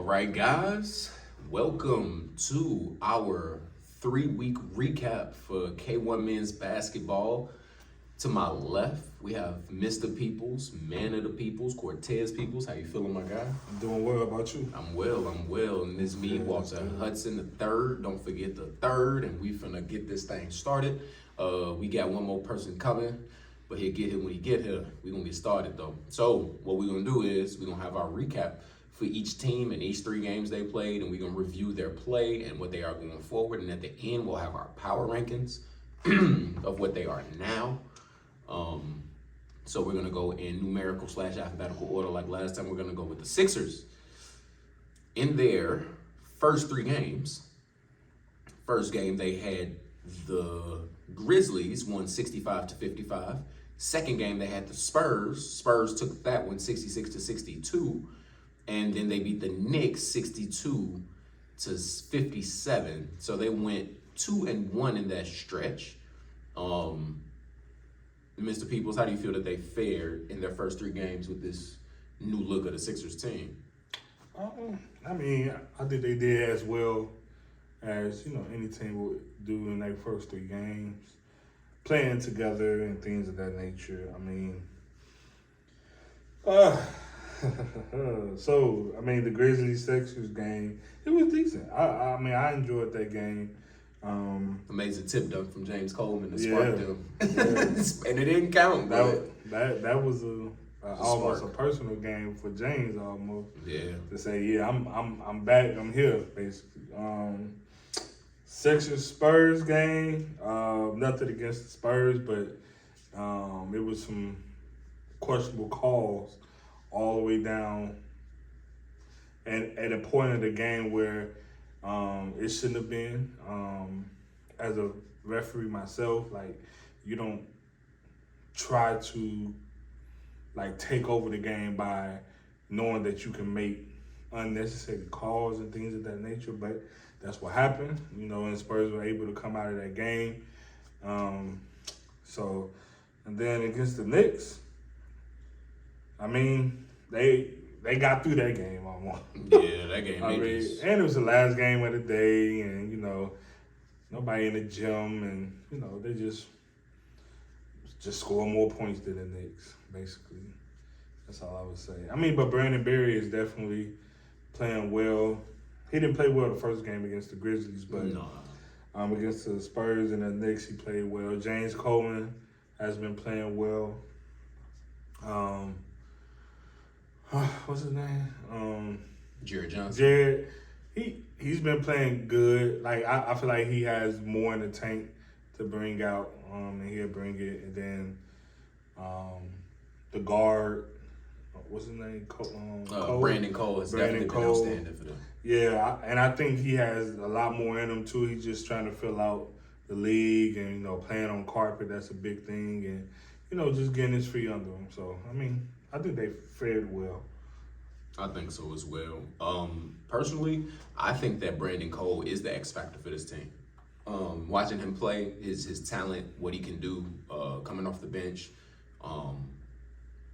right, guys, welcome to our 3 week recap for K1 men's basketball. To my left, we have Mr. Peoples, Man of the Peoples, Cortez Peoples. How you feeling, my guy? I'm doing well. How about you? I'm well. And this me, Walter Hudson the third. Don't forget the third, and we finna get this thing started. We got one more person coming, but he'll get here when he get here. We gonna get started though. So what we gonna do is we gonna have our recap for each team and each 3 games they played, and we're gonna review their play and what they are going forward. And at the end, we'll have our power rankings of what they are now. So we're gonna go in numerical / alphabetical order like last time. We're gonna go with the Sixers. In their first 3 games, first game they had the Grizzlies won 65-55. Second game they had the Spurs. Spurs took that one 66-62. And then they beat the Knicks 62-57. So they went 2-1 in that stretch. Mr. Peoples, how do you feel that they fared in their first 3 games with this new look of the Sixers team? I mean, I think they did as well as, any team would do in their first 3 games. Playing together and things of that nature. I mean, the Grizzlies-Sixers game, it was decent. I enjoyed that game. Amazing tip dunk from James Coleman to spark them. Yeah. And it didn't count. That was almost a personal game for James almost. Yeah. To say, I'm back, I'm here, basically. Sixers Spurs game, nothing against the Spurs, but it was some questionable calls all the way down at a point of the game where it shouldn't have been. As a referee myself, you don't try to take over the game by knowing that you can make unnecessary calls and things of that nature, but that's what happened, and Spurs were able to come out of that game. And then against the Knicks, they got through that game almost. Yeah, that game. And it was the last game of the day, and nobody in the gym, and they just score more points than the Knicks, basically. That's all I would say. But Brandon Berry is definitely playing well. He didn't play well the first game against the Grizzlies, but against the Spurs and the Knicks, he played well. James Coleman has been playing well. What's his name? Jared Johnson. Jared, he's been playing good. I feel like he has more in the tank to bring out, and he'll bring it. And then the guard, what's his name? Cole? Brandon Cole has definitely been outstanding for them. Yeah, and I think he has a lot more in him too. He's just trying to fill out the league and playing on carpet. That's a big thing, and just getting his feet under him. So I think they fared well. I think so as well. Personally, I think that Brandon Cole is the X factor for this team. Watching him play, his talent, what he can do coming off the bench.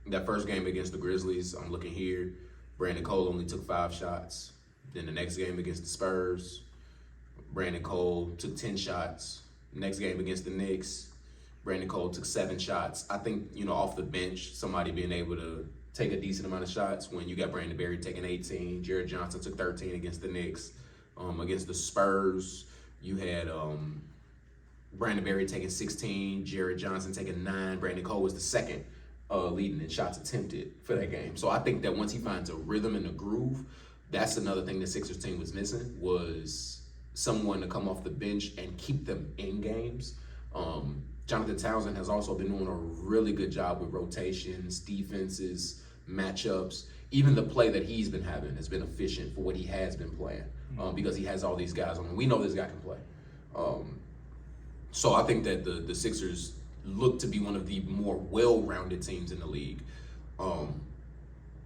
That first game against the Grizzlies, I'm looking here, Brandon Cole only took 5 shots. Then the next game against the Spurs, Brandon Cole took 10 shots. Next game against the Knicks, Brandon Cole took 7 shots. I think, off the bench, somebody being able to take a decent amount of shots when you got Brandon Berry taking 18. Jared Johnson took 13 against the Knicks. Against the Spurs, you had Brandon Berry taking 16, Jared Johnson taking 9. Brandon Cole was the second leading in shots attempted for that game. So I think that once he finds a rhythm and a groove, that's another thing the Sixers team was missing, was someone to come off the bench and keep them in games. Jonathan Townsend has also been doing a really good job with rotations, defenses, matchups. Even the play that he's been having has been efficient for what he has been playing, because he has all these guys on him. We know this guy can play. So I think that the Sixers look to be one of the more well-rounded teams in the league.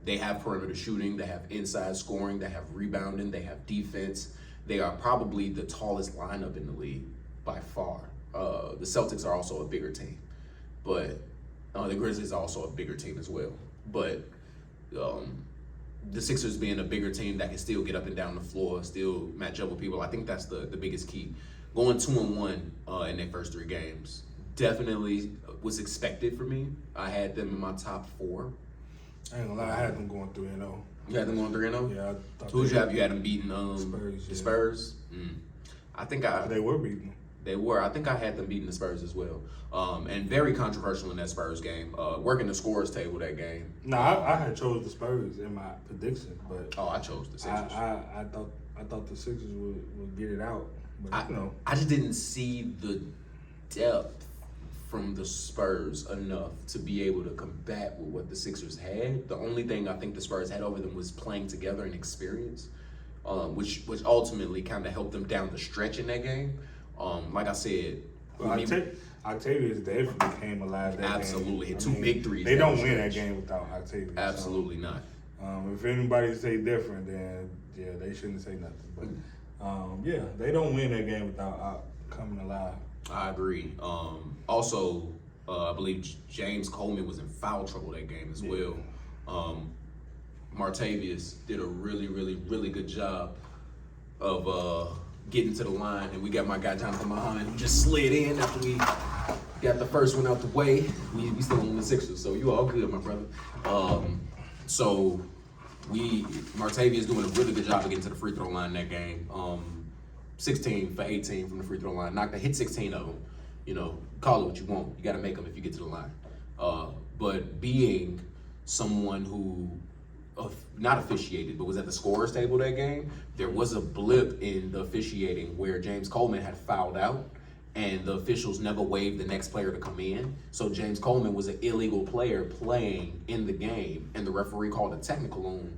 They have perimeter shooting, they have inside scoring, they have rebounding, they have defense. They are probably the tallest lineup in the league by far. The Celtics are also a bigger team, but the Grizzlies are also a bigger team as well. But the Sixers being a bigger team that can still get up and down the floor, still match up with people. I think that's the biggest key. Going 2-1 in their first 3 games definitely was expected for me. I had them in my top 4. I ain't gonna lie, I had them going 3-0. You had them going 3-0? Yeah, I thought Who'd you have? You had them beating Spurs, the yeah. Spurs? I think they were beating. They were. I think I had them beating the Spurs as well. And very controversial in that Spurs game. Working the scores table that game. No, I had chose the Spurs in my prediction, but I chose the Sixers. I thought the Sixers would get it out. But I just didn't see the depth from the Spurs enough to be able to combat with what the Sixers had. The only thing I think the Spurs had over them was playing together and experience, which ultimately kind of helped them down the stretch in that game. Like I said, Octavius definitely came alive that absolutely game. hit 2 big threes. They don't win that game without Octavius. Absolutely not. If anybody say different, then yeah, they shouldn't say nothing. But yeah, they don't win that game without coming alive. I agree. Also, I believe James Coleman was in foul trouble that game as well. Martavius did a really, really, really good job of getting to the line, and we got my guy Jonathan Mahan who just slid in after we got the first one out the way. We still on the Sixers, so you all good, my brother. So Martavius doing a really good job of getting to the free throw line in that game. 16 for 18 from the free throw line. Hit 16 of them. You know, call it what you want. You got to make them if you get to the line. But being someone who not officiated, but was at the scorer's table that game, there was a blip in the officiating where James Coleman had fouled out, and the officials never waived the next player to come in. So James Coleman was an illegal player playing in the game, and the referee called a technical on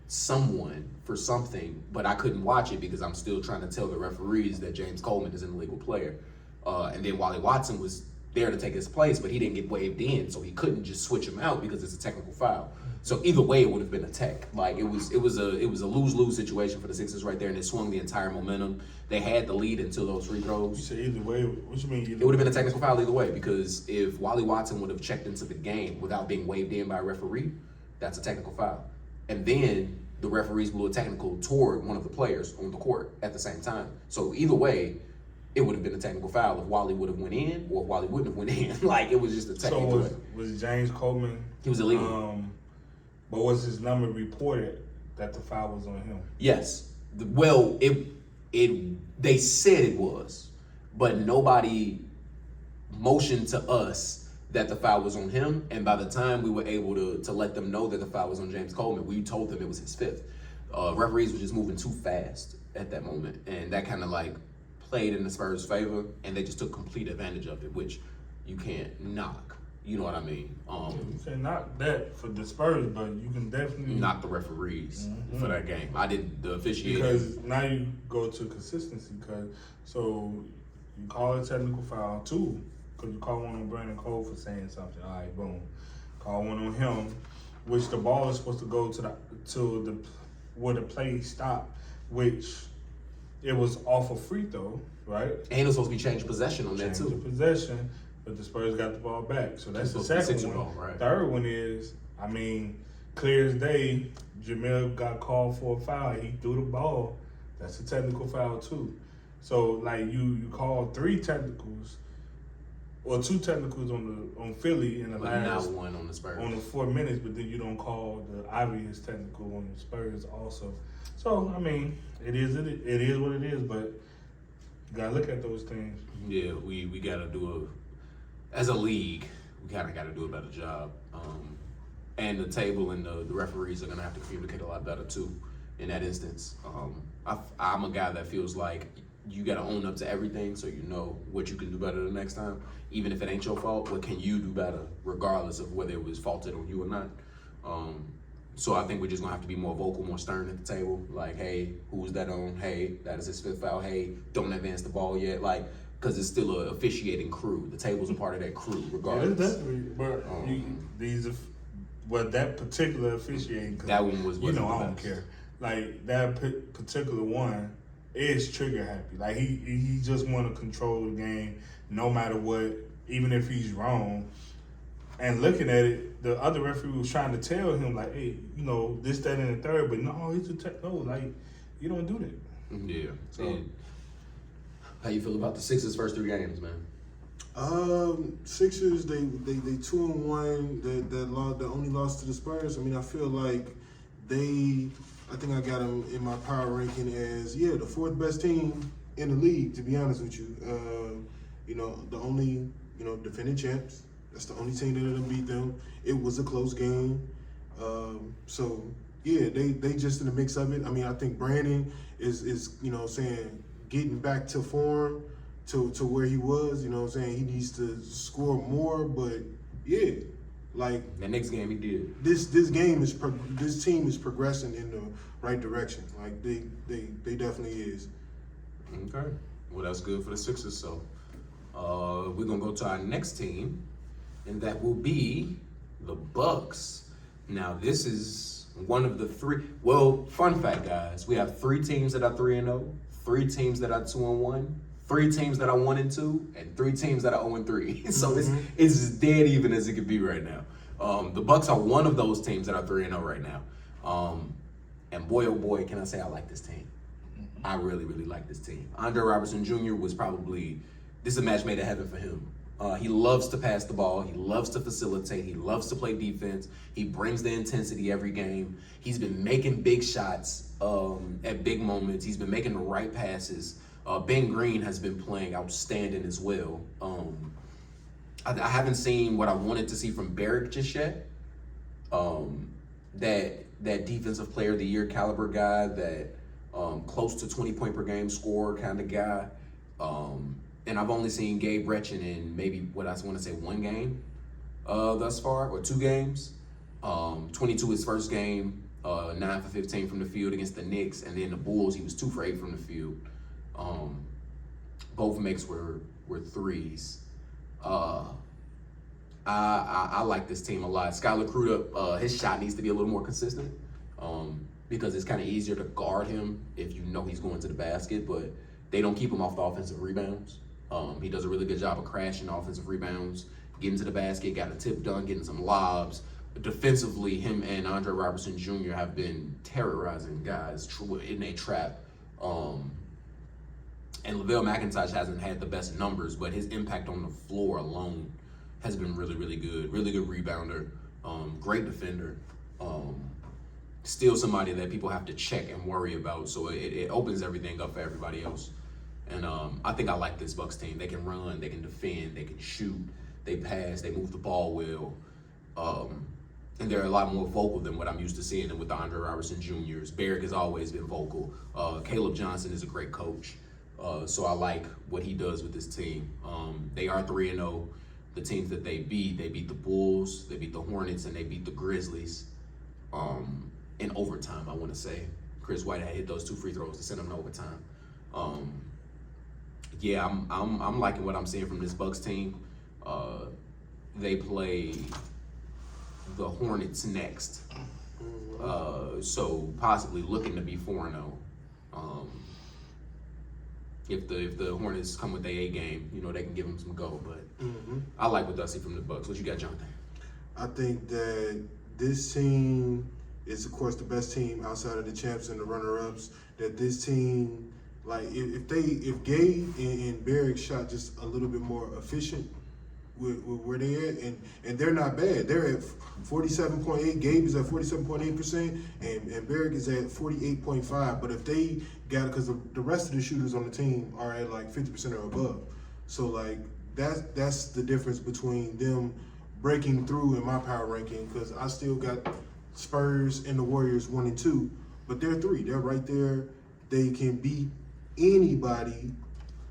someone for something, but I couldn't watch it because I'm still trying to tell the referees that James Coleman is an illegal player. And then Wally Watson was there to take his place, but he didn't get waved in, so he couldn't just switch him out because it's a technical foul. So either way, it would have been a tech. Like it was a lose-lose situation for the Sixers right there, and it swung the entire momentum. They had the lead until those free You throws. say either way. What you mean? It would have been a technical foul either way, because if Wally Watson would have checked into the game without being waved in by a referee, that's a technical foul. And then the referees blew a technical toward one of the players on the court at the same time. So either way, it would have been a technical foul if Wally would have went in or if Wally wouldn't have went in. Like, it was just a technical. So was James Coleman? He was illegal. But was his number reported that the foul was on him? Yes. Well, they said it was, but nobody motioned to us that the foul was on him. And by the time we were able to let them know that the foul was on James Coleman, we told them it was his 5th. Referees were just moving too fast at that moment, and that kind of like played in the Spurs' favor, and they just took complete advantage of it, which you can't knock. You know what I mean? You can knock that for the Spurs, but you can definitely knock the referees for that game. I did the officiating. Because now you go to consistency. So you call a technical foul, 2, because you call one on Brandon Cole for saying something. All right, boom. Call one on him, which the ball is supposed to go to the where the play stopped, which it was off a free throw, right? And it was supposed to be changed possession on that Change too. the possession, but the Spurs got the ball back. So that's the second one. Ball, right. Third one is, clear as day, Jamil got called for a foul. He threw the ball. That's a technical foul too. So like you call 3 technicals, or 2 technicals on Philly in the But last not one on the Spurs. on the 4 minutes, but then you don't call the obvious technical on the Spurs also. So it is what it is, but you gotta look at those things. Yeah, we gotta do as a league, we kinda gotta do a better job. And the table and the referees are gonna have to communicate a lot better too in that instance. I'm a guy that feels like you gotta own up to everything so you know what you can do better the next time. Even if it ain't your fault, what can you do better regardless of whether it was faulted on you or not? So I think we're just gonna have to be more vocal, more stern at the table. Like, hey, who was that on? Hey, that is his 5th foul. Hey, don't advance the ball yet. Like, because it's still an officiating crew. The table's a part of that crew, regardless. Yeah, definitely. But that particular officiating, that one was. I don't care. Like that particular one is trigger happy. Like he just want to control the game, no matter what. Even if he's wrong, And looking at it, the other referee was trying to tell him like, hey, you know, this, that, and the third, but no, like, you don't do that. Yeah. So, how you feel about the Sixers' first 3 games, man? Sixers, they 2-1. That only lost to the Spurs. I mean, I feel like I think I got them in my power ranking as the 4th best team in the league. To be honest with you, you know, the only defending champs. That's the only team that didn't beat them. It was a close game. So yeah, they just in the mix of it. I mean, I think Brandon is saying getting back to form. To where he was, you know what I'm saying? He needs to score more, but yeah, like That next game he did. this team is progressing in the right direction. Like they definitely is. Okay. Well, that's good for the Sixers. So we're gonna go to our next team, and that will be the Bucks. Now, this is one of the 3. Well, fun fact, guys, we have 3 teams that are 3-0, 3 teams that are 2-1. 3 teams that are 1-2, and 3 teams that are 0-3. So it's as dead even as it could be right now. The Bucks are one of those teams that are 3-0 right now. And boy, oh boy, can I say I like this team. I really, really like this team. Andre Robertson Jr. was this is a match made in heaven for him. He loves to pass the ball. He loves to facilitate. He loves to play defense. He brings the intensity every game. He's been making big shots at big moments. He's been making the right passes. Ben Green has been playing outstanding as well. I haven't seen what I wanted to see from Barrick just yet. That defensive player of the year caliber guy, that close to 20 point per game scorer kind of guy. And I've only seen Gabe Rechin in maybe what I want to say 1 game thus far, or 2 games. 22 his first game, 9 for 15 from the field against the Knicks, and then the Bulls he was 2 for 8 from the field. Both makes were 3s. I like this team a lot. Skylar Kruger, his shot needs to be a little more consistent because it's kind of easier to guard him if you know he's going to the basket, but they don't keep him off the offensive rebounds. He does a really good job of crashing offensive rebounds, getting to the basket, got a tip done, getting some lobs. Defensively, him and Andre Robertson Jr. have been terrorizing guys in a trap. And LaVelle McIntosh hasn't had the best numbers, but his impact on the floor alone has been really, really good. Really good rebounder, great defender. Still somebody that people have to check and worry about. So it opens everything up for everybody else. And I think I like this Bucks team. They can run, they can defend, they can shoot, they pass, they move the ball well. And they're a lot more vocal than what I'm used to seeing them with the Andre Robertson Jr.'s. Barrick has always been vocal. Caleb Johnson is a great coach. So I like what he does with this team. They are 3-0. The teams that they beat the Bulls, they beat the Hornets, and they beat the Grizzlies in overtime, I want to say. Chris White had hit those 2 free throws to send them to overtime. I'm liking what I'm seeing from this Bucks team. They play the Hornets next. So possibly looking to be 4-0. If the Hornets come with their A game, they can give them some go. But I like what I see from the Bucks. What you got, Jonathan? I think that this team is, of course, the best team outside of the champs and the runner-ups. That this team, like, if Gabe and Barrick shot just a little bit more efficient with where they at, and they're not bad. They're at 47.8. Gabe is at 47.8%, and Barrick is at 48.5. But if they got, because the rest of the shooters on the team are at like 50% or above, so like that's the difference between them breaking through in my power ranking. Because I still got Spurs and the Warriors 1 and 2, but they're 3. They're right there. They can beat anybody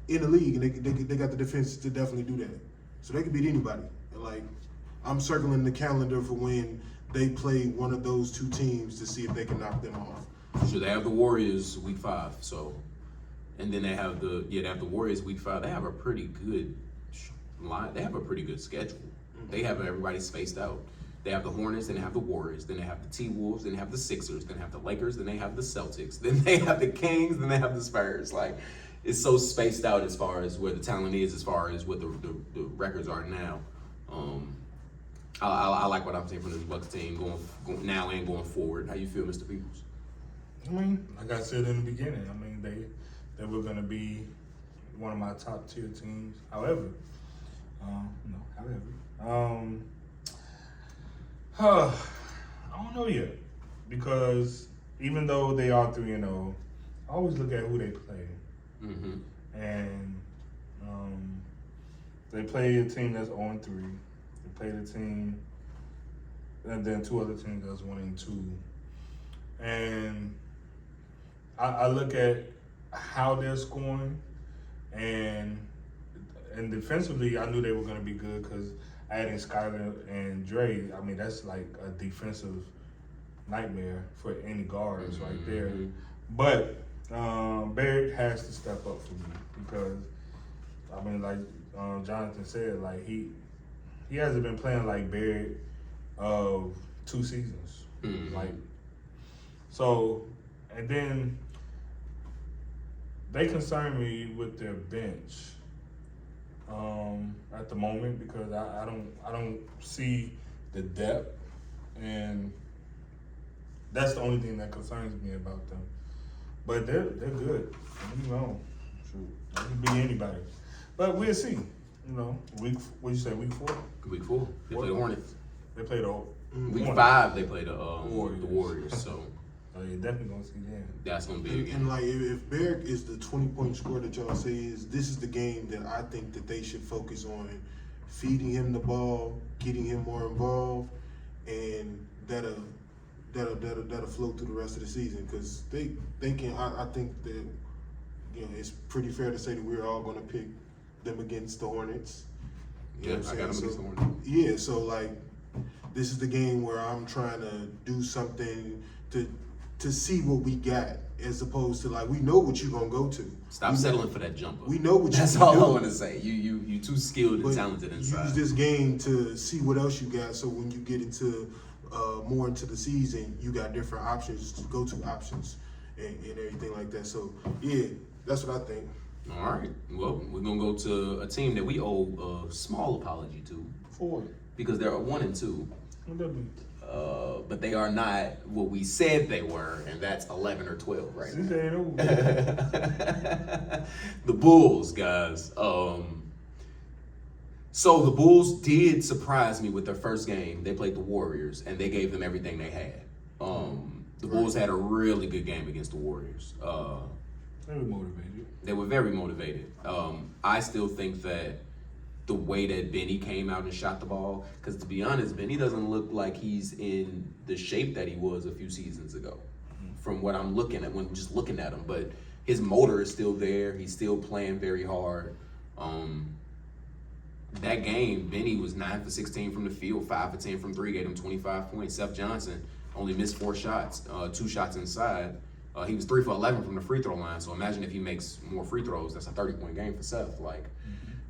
in the league, and they got the defense to definitely do that. So they can beat anybody. And like, I'm circling the calendar for when they play one of those 2 teams to see if they can knock them off. So they have the Warriors week 5. So, and then they have the Warriors week 5. They have a pretty good line. They have a pretty good schedule. They have everybody spaced out. They have the Hornets, then they have the Warriors, then they have the T-Wolves, then they have the Sixers, then they have the Lakers, then they have the Celtics, then they have the Kings, then they have the Spurs. Like, it's so spaced out as far as where the talent is, as far as what the records are now. I like what I'm seeing from this Bucks team going now and going forward. How you feel, Mr. Peoples? I mean, like I said in the beginning, I mean they were gonna be one of my top tier teams. However, I don't know yet because even though they are 3-0, I always look at who they play, and they play a team that's 0-3. They played a team, and then two other teams that's 1-2, and I look at how they're scoring, and defensively, I knew they were going to be good because adding Skyler and Dre, I mean, that's like a defensive nightmare for any guards right there. But Barrett has to step up for me because, I mean, like Jonathan said, like he hasn't been playing like Barrett of 2 seasons. Like, so, and then they concern me with their bench at the moment because I don't see the depth, and that's the only thing that concerns me about them. But they're good. Don't get me wrong. Shoot, they can be anybody. But we'll see. You know, week 4? Week 4, they play the Hornets. They play the Week Hornets. 5, they play the Warriors. Warriors. So Oh, you're definitely gonna see them. that's gonna be a And game. like, if Barrick is the 20-point scorer that y'all say is, this is the game that I think that they should focus on feeding him the ball, getting him more involved, and that'll flow through the rest of the season. Because they can. I think that, you know, it's pretty fair to say that we're all gonna pick them against the Hornets. You know Yeah, what I I'm got them saying? against the Hornets. Yeah, so like, this is the game where I'm trying to do something to see what we got, as opposed to like, we know what you're gonna go to. Stop We know- settling for that jumper. We know what That's you all can do. I want to say. You too skilled and But talented inside. use this game to see what else you got, so when you get into more into the season, you got different options, go-to options, and everything like that. So yeah, that's what I think. All right. Well, we're gonna go to a team that we owe a small apology to Four. because they're 1-2, What that be? but they are not what we said they were, and that's 11 or 12 right Since now. they ain't over. The Bulls, guys. So the Bulls did surprise me with their first game. They played the Warriors, and they gave them everything they had. The Bulls had a really good game against the Warriors. They were motivated. They were very motivated. I still think that the way that Benny came out and shot the ball, because to be honest, Benny doesn't look like he's in the shape that he was a few seasons ago. From what I'm looking at, when just looking at him, but his motor is still there. He's still playing very hard. That game, Benny was 9 for 16 from the field, 5 for 10 from 3, gave him 25 points. Seth Johnson only missed 4 shots, 2 shots inside. He was 3 for 11 from the free throw line. So imagine if he makes more free throws. That's a 30-point game for Seth. Like,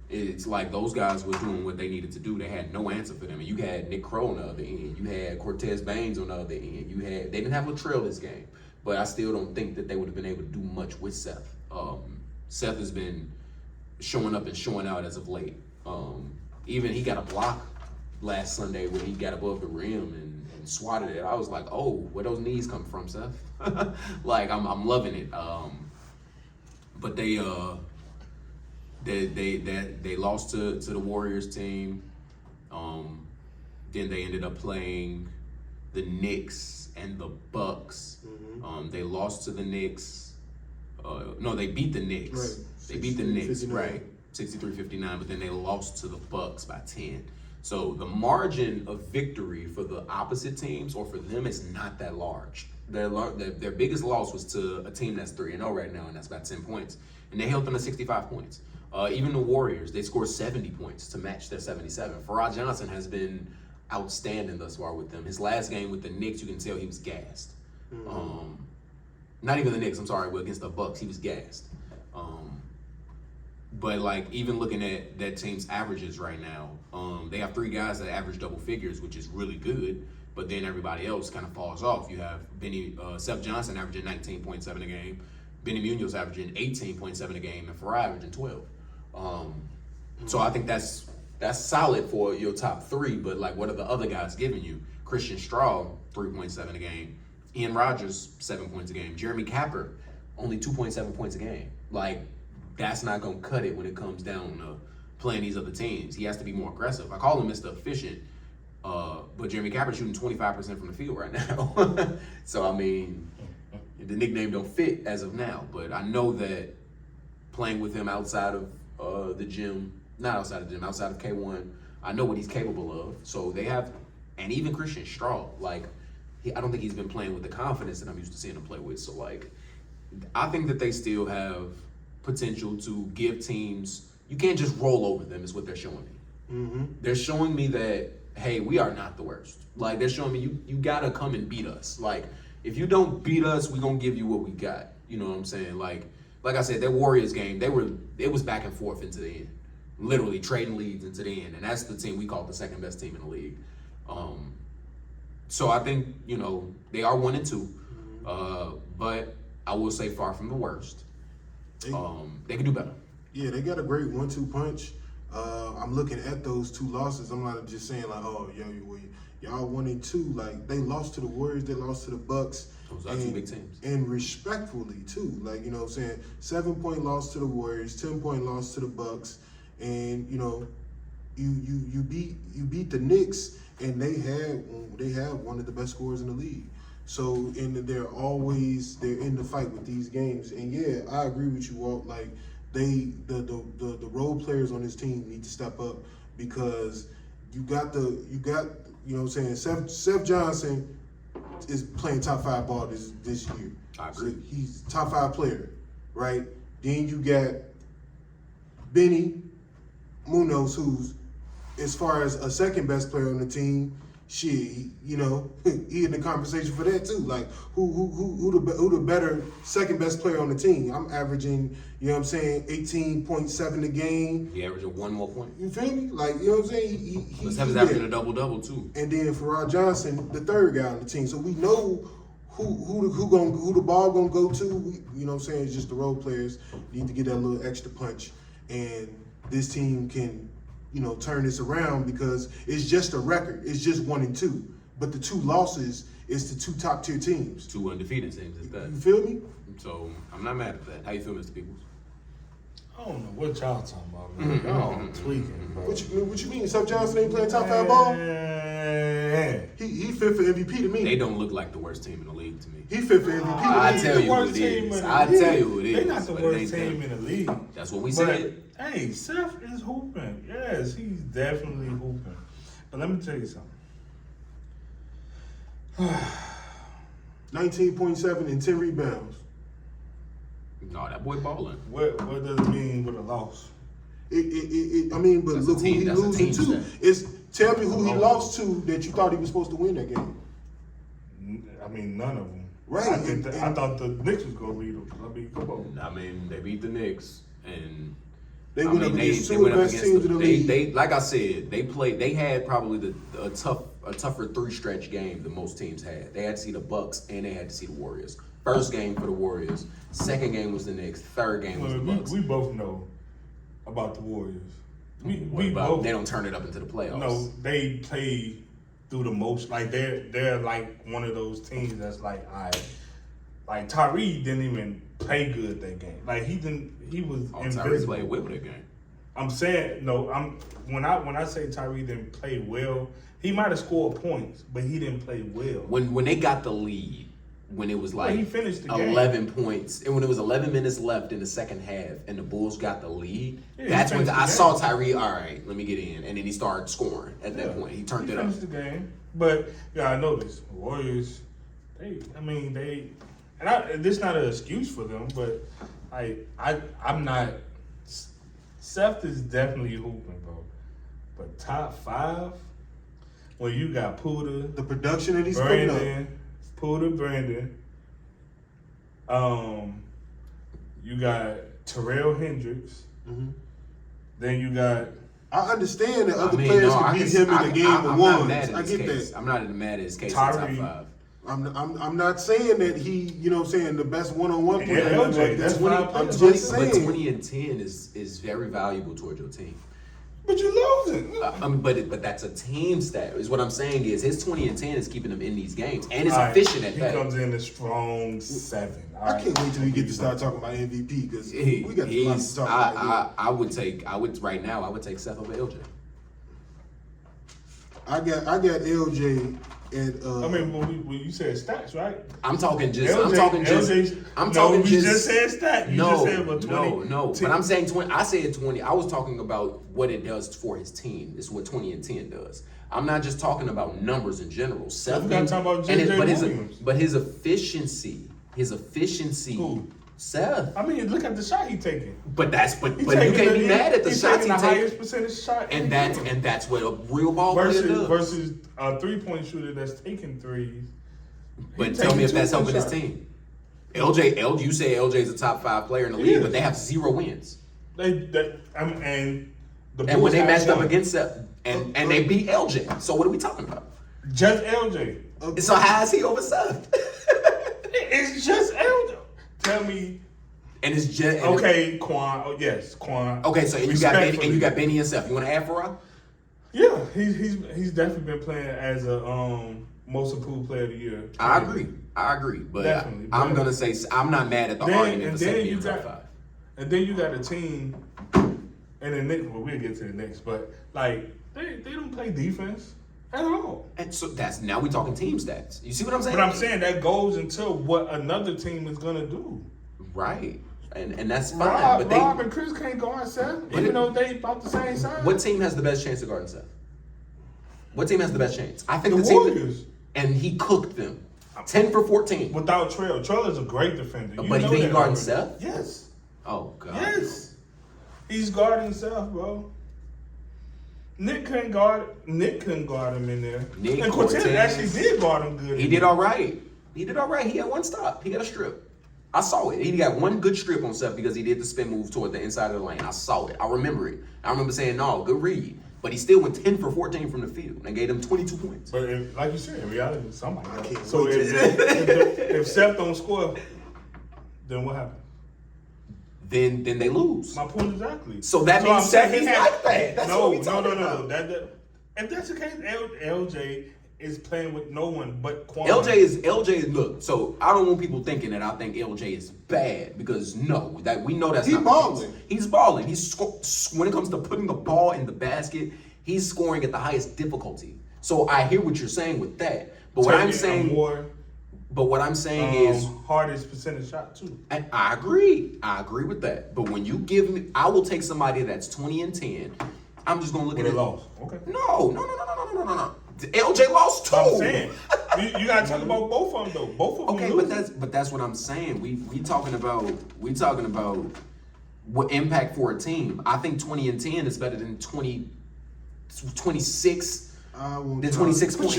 it's like those guys were doing what they needed to do. They had no answer for them. And you had Nick Crow on the other end. You had Cortez Baines on the other end. They didn't have Latrell this game, but I still don't think that they would have been able to do much with Seth. Seth has been showing up and showing out as of late. Even he got a block last Sunday when he got above the rim and swatted it. I was like, oh, where those knees come from, Seth? Like, I'm loving it. But they lost to the Warriors team. Then they ended up playing the Knicks and the Bucks. They lost to the Knicks. No, they beat the Knicks. Right. They beat the Knicks, 63-59. right? 63-59, but then they lost to the Bucks by 10. So the margin of victory for the opposite teams or for them is not that large. Their biggest loss was to a team that's 3-0 right now, and that's about 10 points. And they held them to 65 points. Even the Warriors, they scored 70 points to match their 77. Farrah Johnson has been outstanding thus far with them. His last game with the Knicks, you can tell he was gassed. Not even the Knicks, I'm sorry, but against the Bucks, he was gassed. But like, even looking at that team's averages right now, they have 3 guys that average double figures, which is really good. But then everybody else kind of falls off. You have Seth Johnson averaging 19.7 a game, Benny Munoz averaging 18.7 a game, and Farrah averaging 12. So I think that's That's solid for your top 3, but like, what are the other guys giving you? Christian Straw, 3.7 a game. Ian Rodgers, 7 points a game. Jeremy Capper, only 2.7 points a game. Like, that's not gonna cut it when it comes down to playing these other teams. He has to be more aggressive. I call him Mr. Efficient, but Jeremy Capper shooting 25% from the field right now. So I mean, the nickname don't fit as of now, but I know that playing with him outside of the gym, not outside of the gym, outside of K1, I know what he's capable of. So they have, and even Christian Straw, like, I don't think he's been playing with the confidence that I'm used to seeing him play with. So like, I think that they still have potential to give teams, you can't just roll over them is what they're showing me. Mm-hmm. They're showing me that, hey, we are not the worst. Like, they're showing me you gotta come and beat us. Like, if you don't beat us, we gonna give you what we got. You know what I'm saying? Like I said, that Warriors game, it was back and forth into the end. Literally trading leads into the end. And that's the team we call the second best team in the league. So I think, they are 1-2. But I will say far from the worst. They can do better. Yeah, they got a great 1-2 punch. I'm looking at those 2 losses. I'm not just saying like, oh, y'all 1-2. Like, they lost to the Warriors, they lost to the Bucks. Those are 2 big teams. And respectfully too. Like, you know what I'm saying? 7-point loss to the Warriors, 10-point loss to the Bucks, and you beat the Knicks, and they have one of the best scorers in the league. So, and they're in the fight with these games. And yeah, I agree with you, Walt. Like, the role players on this team need to step up, because you got you know what I'm saying, Seth Johnson is playing top 5 ball this year. I agree. So he's top 5 player, right? Then you got Benny Munoz, who's, as far as a second best player on the team, he in the conversation for that too. Like, who the better second best player on the team? I'm averaging, 18.7 a game. He averaging 1 more point. You feel me? Like, you know what I'm saying? He's averaging a double-double too. And then Farrell Johnson, the third guy on the team. So we know who the ball gonna go to. You know what I'm saying? It's just the role players need to get that little extra punch, and this team can, turn this around, because it's just a record. It's just 1-2, but the 2 losses is the 2 top tier teams. 2 undefeated teams at that. You feel me? So I'm not mad at that. How you feel, Mr. Peoples? I don't know what y'all talking about, man. Y'all tweaking, bro. What you mean? Seth Johnson ain't playing top 5 ball? Man. He fit for MVP to me. They don't look like the worst team in the league to me. He fit for MVP to me. I tell you what it is. I tell you what it is. They're not the but it worst ain't team them. in the league. That's what we But, said. hey, Seth is hooping. Yes, he's definitely hooping. But let me tell you something. 19.7 and 10 rebounds. No, that boy balling. What does it mean with a loss? But That's look a team- who he that's a losing team to. stat. Tell me who he lost to that you thought he was supposed to win that game. I mean, none of them. Right, I thought the Knicks was going to lead them. I mean, come on. I mean, they beat the Knicks, and They went up against they 2 of went the up best against teams in the league. They like I said, they had probably a tougher 3-stretch game than most teams had. They had to see the Bucks and they had to see the Warriors. First game for the Warriors, second game was the Knicks, third game was the Bucks. We both know about the Warriors. What about they don't turn it up into the playoffs? No, they play through the most. Like, they're like one of those teams that's like, like Tyree didn't even play good that game. Like, he was Tyree invisible. played well that game. I'm saying when I say Tyree didn't play well, he might have scored points, but he didn't play well. When they got the lead, when it was like he finished the game. 11 points, and when it was 11 minutes left in the second half, and the Bulls got the lead, Yeah, that's he when finished I the saw game. Tyree. All right, let me get in, and then he started scoring. At that point, he turned it up. Finished the game, but I know this Warriors. This not an excuse for them, but I'm not. Seth is definitely hooping, bro. But top 5, when you got Puda, The production that he's putting up. Brandon. You got Terrell Hendricks. Mhm. Then you got. I understand that other I mean, players no, can I beat can- him in I- the game I'm of not ones. mad at I his get case. that. I'm not mad at his case in top Tyree. 5. I'm not saying that he, the best one-on-one Yeah, player. LJ, that's 20, five I'm players. just But saying. 20 and 10 is very valuable towards your team. But you losing. But that's a team stat. Is what I'm saying is his 20 and 10 is keeping them in these games and is All right, efficient at he that. comes in a strong 7. All I right. can't wait till we get to start talking about MVP because we got a lot to talk about. I would take Seth over LJ. I got LJ at. I mean, when you said stats, right? I'm talking just. You just said stat. You just said about 20. No. But I'm saying 20. I said 20. I was talking about what it does for his team. This is what 20 and 10 does. I'm not just talking about numbers in general. Seth, we gotta talk about J.J. Williams. But his efficiency. Who? Seth. I mean, look at the shot he's taking. But you can't be mad at the shots he the takes. highest percentage shot. And that's what a real ball player does. Versus a 3-point shooter that's taking threes. But tell me if that's helping his team. You say LJ is a top 5 player in the league, but they have 0 wins. And And when they matched up against Seth, and they beat LJ. So what are we talking about? Just LJ. So how is he over Seth? It's just LJ. Tell me. And it's just okay, Quan. Oh yes, Quan. Okay, so and you got Benny and Seth. You want to add Farah? Yeah, he's definitely been playing as a most improved player of the year. I agree, but Definitely. I'm gonna say I'm not mad at the argument for Seth being top 5. And then you got a team, and the Knicks. Well, we'll get to the Knicks, but like they don't play defense at all. And so now we talking team stats. You see what I'm saying? But I'm saying that goes into what another team is gonna do. Right. And that's fine. Rob and Chris can't guard Seth, even though they about the same size. What team has the best chance of guarding Seth? What team has the best chance? I think The the team. Warriors. And he cooked them. 10 for 14. Without Trail. Trail is a great defender. But you think he guarding Seth? Yes. Oh, God. Yes. He's guarding Seth, bro. Nick couldn't guard him in there. And Cortez actually did guard him good. He did all right. He had one stop. He got a strip. I saw it. He got one good strip on Seth because he did the spin move toward the inside of the lane. I saw it. I remember it. I remember saying, no, good read. But he still went 10 for 14 from the field and gave him 22 points. But like you said, in reality, somebody can't else. So wait if Seth don't score, then what happens? Then they lose. My point exactly. So that means Seth is like that. That's no. what we talking about. If that's the case, LJ is playing with no one but Quan. LJ is look. So I don't want people thinking that I think LJ is bad because no, that we know that's He not balling. the case. He's balling. When it comes to putting the ball in the basket, he's scoring at the highest difficulty. So I hear what you're saying with that. But what I'm saying is hardest percentage shot too. and I agree with that. But when you give me, I will take somebody that's 20 and 10. I'm just gonna look at They it. lost. Okay. No. LJ lost too. I'm saying you gotta talk about both of them though. Both of them. Okay, losing. but that's what I'm saying. We talking about what impact for a team. I think 20 and 10 is better than 26 than 26 But points.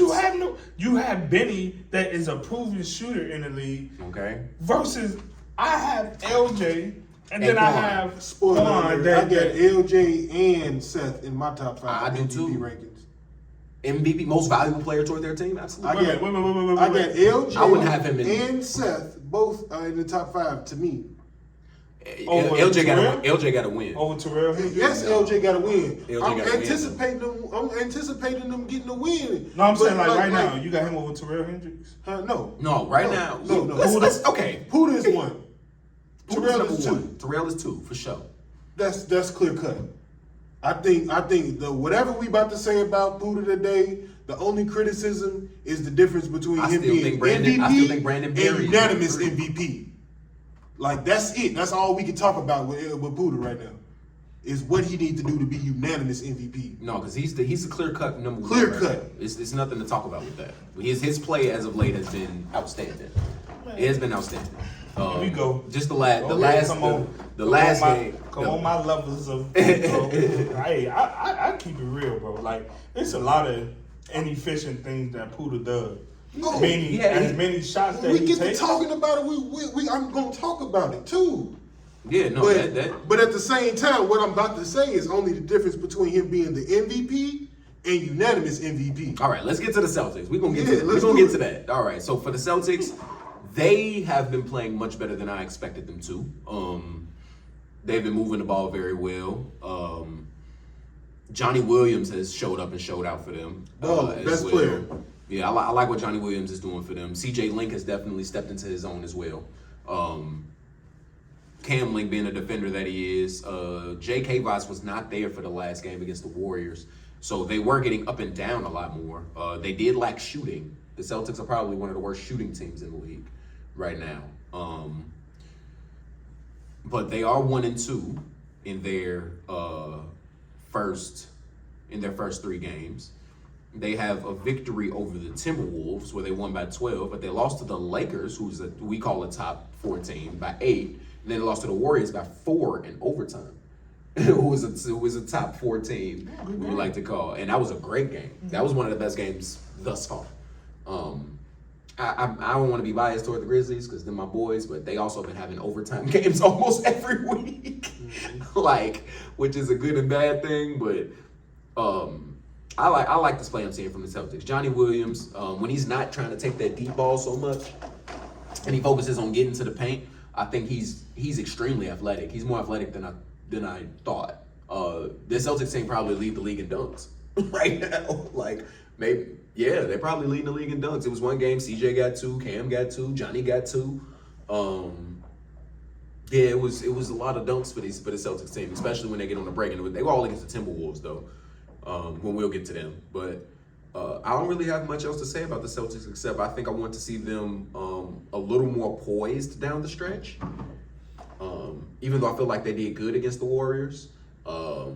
you have Benny that is a proven shooter in the league. Okay. Versus I have LJ and then And I Quan. have Spoiler Quan alert, I got that LJ and Seth in my top 5 I do MVP too. rankings. MVP, most valuable player toward their team. Absolutely. I got wait. LJ I wouldn't have him in- and Seth both in the top 5 to me. Over LJ Terrell? got to win. over Terrell Hendricks. Yes, LJ got to win. LJ I'm gotta win. anticipating them getting a win. No, I'm saying But, like right now, you got him over Terrell Hendricks. No. No, right now. No. Okay. Puda is 1. Terrell Terrell is 2. Terrell is 2 for sure. That's clear cut. I think the whatever we about to say about Puda today, the only criticism is the difference between I him still being think Brandon- MVP I still think Brandon Berry and is unanimous number 3. MVP. Like that's it. That's all we can talk about with Puda right now. Is what he needs to do to be unanimous MVP. No, because he's the clear cut number 1. Clear right cut. now. It's nothing to talk about with that. His play as of late has been outstanding. It has been outstanding. Here we go. Just the last Come on game. Come on, my levels of. Hey, I keep it real, bro. Like it's a lot of inefficient things that Puda does. Oh, many shots that we he get takes. to talking about it. I'm gonna talk about it too. Yeah, no, But at the same time, what I'm about to say is only the difference between him being the MVP and unanimous MVP. All right, let's get to the Celtics. We're gonna get to that. All right, so for the Celtics, they have been playing much better than I expected them to. They've been moving the ball very well. Johnny Williams has showed up and showed out for them. Best player. Yeah, I like what Johnny Williams is doing for them. CJ Link has definitely stepped into his own as well. Cam Link being a defender that he is. J.K. Voss was not there for the last game against the Warriors. So they were getting up and down a lot more. They did lack shooting. The Celtics are probably one of the worst shooting teams in the league right now. But they are 1-2 in their first 3 games. They have a victory over the Timberwolves where they won by 12, but they lost to the Lakers, who's we call a top 4 team, by 8. And then they lost to the Warriors by 4 in overtime. Who was a top 4 team, we like to call, and that was a great game. That was one of the best games thus far. I don't want to be biased toward the Grizzlies because they're my boys, but they also been having overtime games almost every week, which is a good and bad thing. But I like this play I'm seeing from the Celtics. Johnny Williams, when he's not trying to take that deep ball so much, and he focuses on getting to the paint, I think he's extremely athletic. He's more athletic than I thought. The Celtics team probably lead the league in dunks right now. They probably lead the league in dunks. It was one game, CJ got 2, Cam got 2, Johnny got 2. It was a lot of dunks for the Celtics team, especially when they get on the break. And they were all against the Timberwolves though. When we'll get to them, but I don't really have much else to say about the Celtics except I think I want to see them a little more poised down the stretch. Even though I feel like they did good against the Warriors, I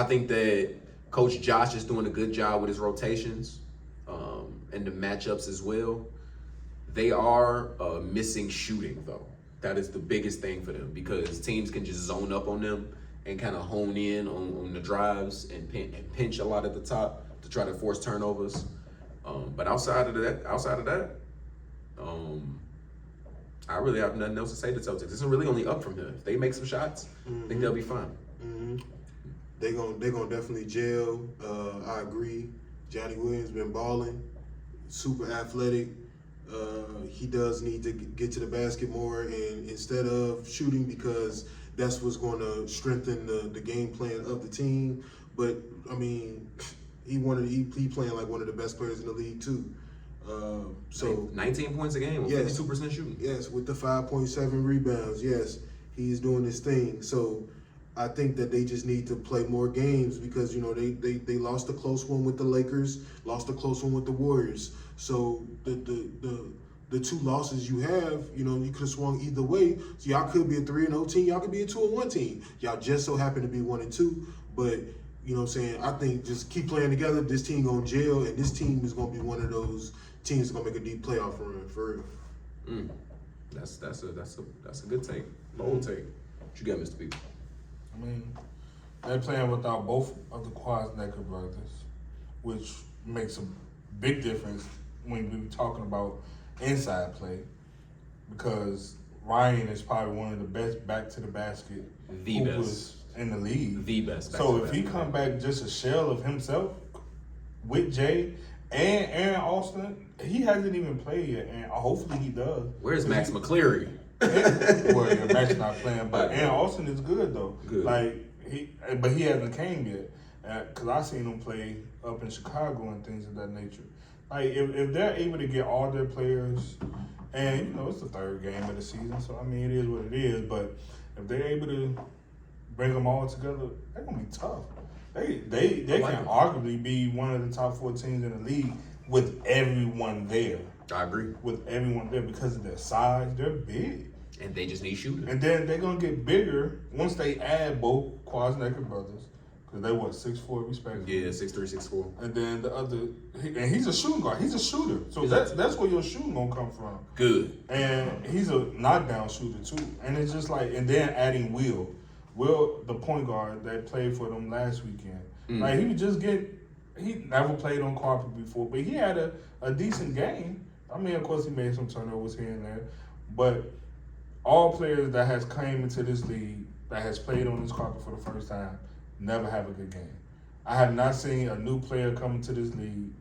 think that Coach Josh is doing a good job with his rotations and the matchups as well. They are missing shooting though. That is the biggest thing for them because teams can just zone up on them and kind of hone in on the drives and pinch a lot at the top to try to force turnovers. But outside of that, I really have nothing else to say to Celtics. It's really only up from here. If they make some shots, I think they'll be fine. Mm-hmm. They gonna definitely gel. I agree. Johnny Williams been balling, super athletic. He does need to get to the basket more, and instead of shooting because that's what's going to strengthen the game plan of the team. But I mean, he playing like one of the best players in the league too. So 19 points a game, yes, 52% shooting. Yes, with the 5.7 rebounds. Yes, he's doing his thing. So I think that they just need to play more games because they lost a close one with the Lakers, lost a close one with the Warriors. So the 2 losses you have, you could have swung either way. So y'all could be a 3-0 team, y'all could be a 2-1 team. Y'all just so happen to be 1-2, but you know what I'm saying? I think just keep playing together. This team gonna gel, and this team is gonna be one of those teams that's gonna make a deep playoff run for real. That's a good take, bold take. What you got, Mr. P? I mean, they're playing without both of the Quadsnecker brothers, which makes a big difference when we're talking about inside play, because Ryan is probably one of the best back to the basket hoopers in the league. The best. So if he come back just a shell of himself with Jay and Aaron Austin, he hasn't even played yet, and hopefully he does. Where's Max McCleary? Well, yeah, Max not playing, but Aaron Austin is good though. Good. But he hasn't came yet, because I seen him play up in Chicago and things of that nature. Like if they're able to get all their players, and it's the 3rd game of the season, so I mean it is what it is. But if they're able to bring them all together, they're gonna be tough. They can arguably be one of the top 4 teams in the league with everyone there. I agree. With everyone there because of their size, they're big. And they just need shooting. And then they're gonna get bigger once they add both Quadsnecker brothers, because they 6'4" respectively. Yeah, 6'3", 6'4". And then the other, and he's a shooting guard. He's a shooter, so that's where your shooting gonna come from. Good. And he's a knockdown shooter too. And it's just and then adding Will, the point guard that played for them last weekend. Like he never played on carpet before, but he had a decent game. I mean, of course, he made some turnovers here and there, but all players that has came into this league that has played on this carpet for the first time never have a good game. I have not seen a new player come into this league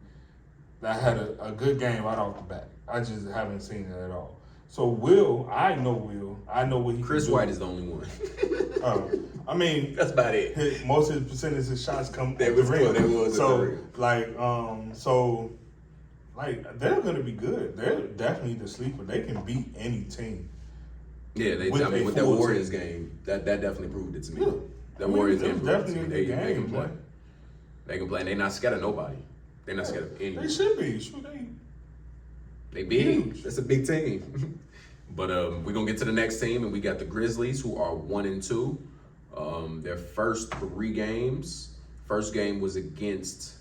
that had a good game right off the bat. I just haven't seen it at all. So Will, I know what he Chris can do. White is the only one. I mean, That's about it. most of his percentage of shots come That at was the rim. good, that was at the rim. They're gonna be good. They're definitely the sleeper. They can beat any team. Yeah, With a with that full Warriors game, that definitely proved it to me. Yeah. That I mean, Warriors it game was proved it to me. definitely a good They can game, play. man. They can play, and they're not scared of nobody. They're not scared of They anyone. should be. Shoot, They big. Huge. That's a big team. But we're gonna get to the next team, and we got the Grizzlies, who are 1-2. Their first 3 games. First game was against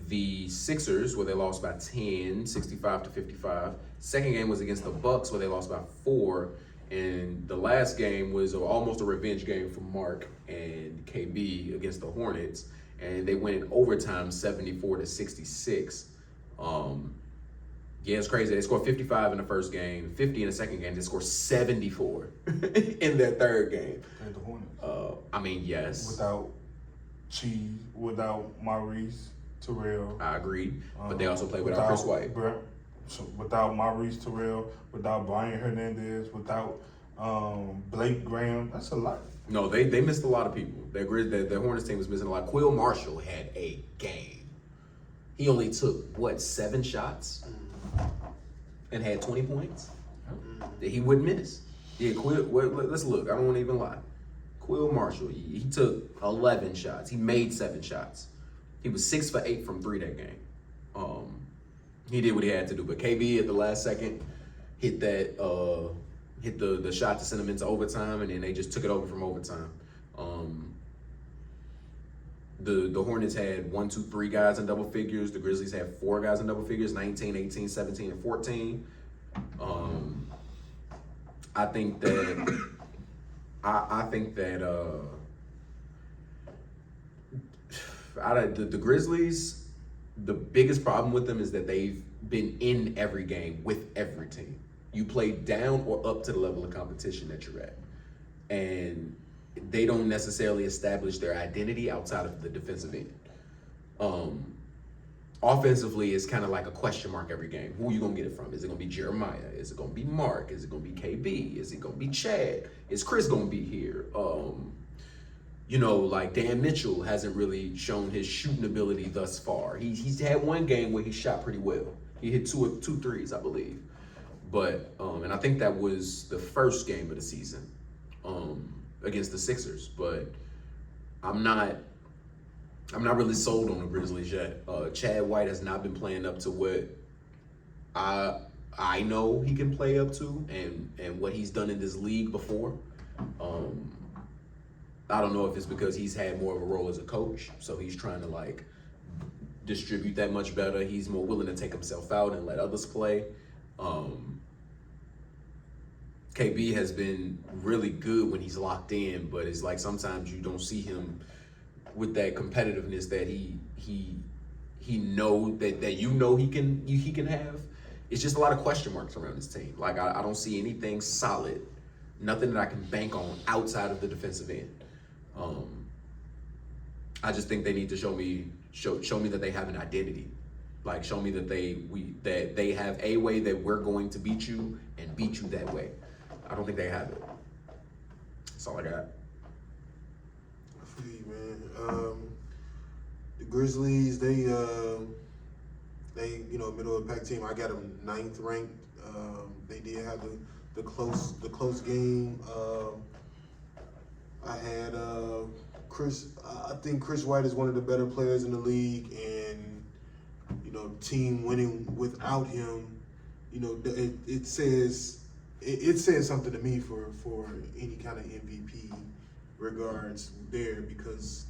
the Sixers, where they lost by 10, 65-55. Second game was against the Bucks, where they lost by 4. And the last game was almost a revenge game for Mark and KB against the Hornets, and they went in overtime, 74-66. Yeah, it's crazy. They scored 55 in the first game, 50 in the second game. They scored 74 in their third game. And the Hornets. I mean, yes, Without Cheese, without Maurice, Terrell. I agree. But they also played without Chris White. Without Maurice Terrell, without Brian Hernandez, without Blake Graham. That's a lot. No, they missed a lot of people. Their Hornets team was missing a lot. Quill Marshall had a game. He only took, 7 shots? And had 20 points that he wouldn't miss. Yeah, Quill. Let's look. I don't want to even lie. Quill Marshall. He took 11 shots. He made 7 shots. He was 6 for 8 from 3 that game. He did what he had to do. But KB at the last second hit that. Hit the shot to send them into overtime, and then they just took it over from overtime. The Hornets had 1, 2, 3 guys in double figures. The Grizzlies had 4 guys in double figures, 19, 18, 17, and 14. I think that the Grizzlies, the biggest problem with them is that they've been in every game with every team. You play down or up to the level of competition that you're at. And they don't necessarily establish their identity outside of the defensive end. Offensively, it's kind of like a question mark every game. Who are you going to get it from? Is it going to be Jeremiah? Is it going to be Mark? Is it going to be KB? Is it going to be Chad? Is Chris going to be here? Like Dan Mitchell hasn't really shown his shooting ability thus far. He's had one game where he shot pretty well. He hit two threes, I believe. But, and I think that was the first game of the season against the Sixers. But I'm not really sold on the Grizzlies yet. Chad White has not been playing up to what I know he can play up to and what he's done in this league before. I don't know if it's because he's had more of a role as a coach, so he's trying to distribute that much better. He's more willing to take himself out and let others play. KB has been really good when he's locked in, but it's like sometimes you don't see him with that competitiveness that he know that he can have. It's just a lot of question marks around his team. I don't see anything solid, nothing that I can bank on outside of the defensive end. I just think they need to show me that they have an identity. Show me that they have a way that we're going to beat you and beat you that way. I don't think they have it. That's all I got. I feel you, man. The Grizzlies, they middle of the pack team. I got them 9th ranked. They did have the close game. I had Chris. I think Chris White is one of the better players in the league, and team winning without him, it says something to me for any kind of MVP regards there, because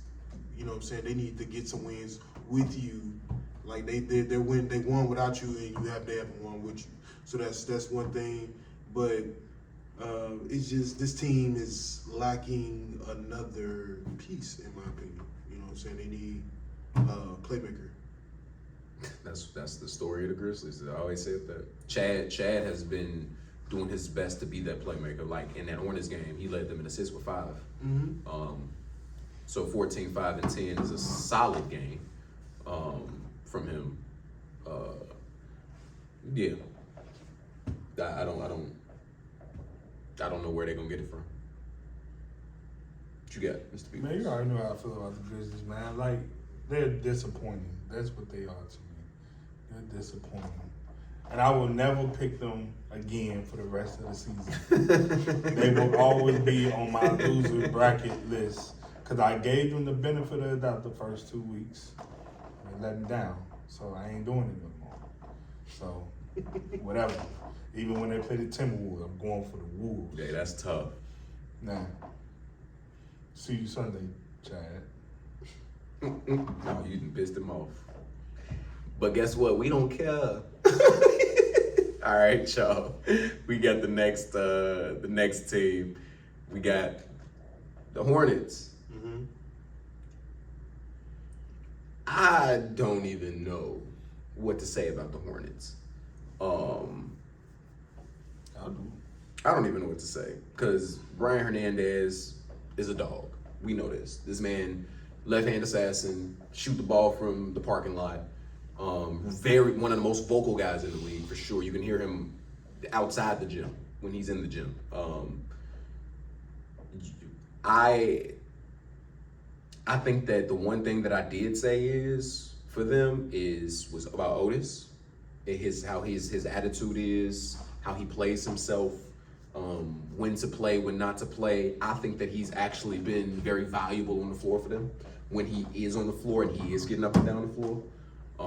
what I'm saying, they need to get some wins with you. They won without you, and they haven't won with you. So that's one thing. But it's just this team is lacking another piece, in my opinion. You know what I'm saying? They need a playmaker. That's the story of the Grizzlies. I always said that. Chad has been doing his best to be that playmaker. In that Hornets game, he led them in assists with 5. Mm-hmm. So 14, 5, and 10 is a solid game from him. Yeah. I don't know where they're gonna get it from. What you got, Mr. Peoples? Man, you already know how I feel about the Grizzlies, man. Like, they're disappointing. That's what they are to me. They're disappointing. And I will never pick them again for the rest of the season. They will always be on my loser bracket list. Because I gave them the benefit of the doubt the first 2 weeks. They let me down. So I ain't doing it no more. So, whatever. Even when they play the Timberwolves, I'm going for the Wolves. Yeah, that's tough. Now, see you Sunday, Chad. No, you done pissed him off. But guess what? We don't care. All right, y'all. We got the next team. We got the Hornets. Mm-hmm. I don't even know what to say about the Hornets. I'll do. I don't even know what to say because Brian Hernandez is a dog. We know this. This man, left-hand assassin, shoot the ball from the parking lot. Very one of the most vocal guys in the league for sure. You can hear him outside the gym when he's in the gym. I think that the one thing that I did say is for them was about Otis, how his attitude is, how he plays himself, when to play, when not to play. I think that he's actually been very valuable on the floor for them when he is on the floor and he is getting up and down the floor. I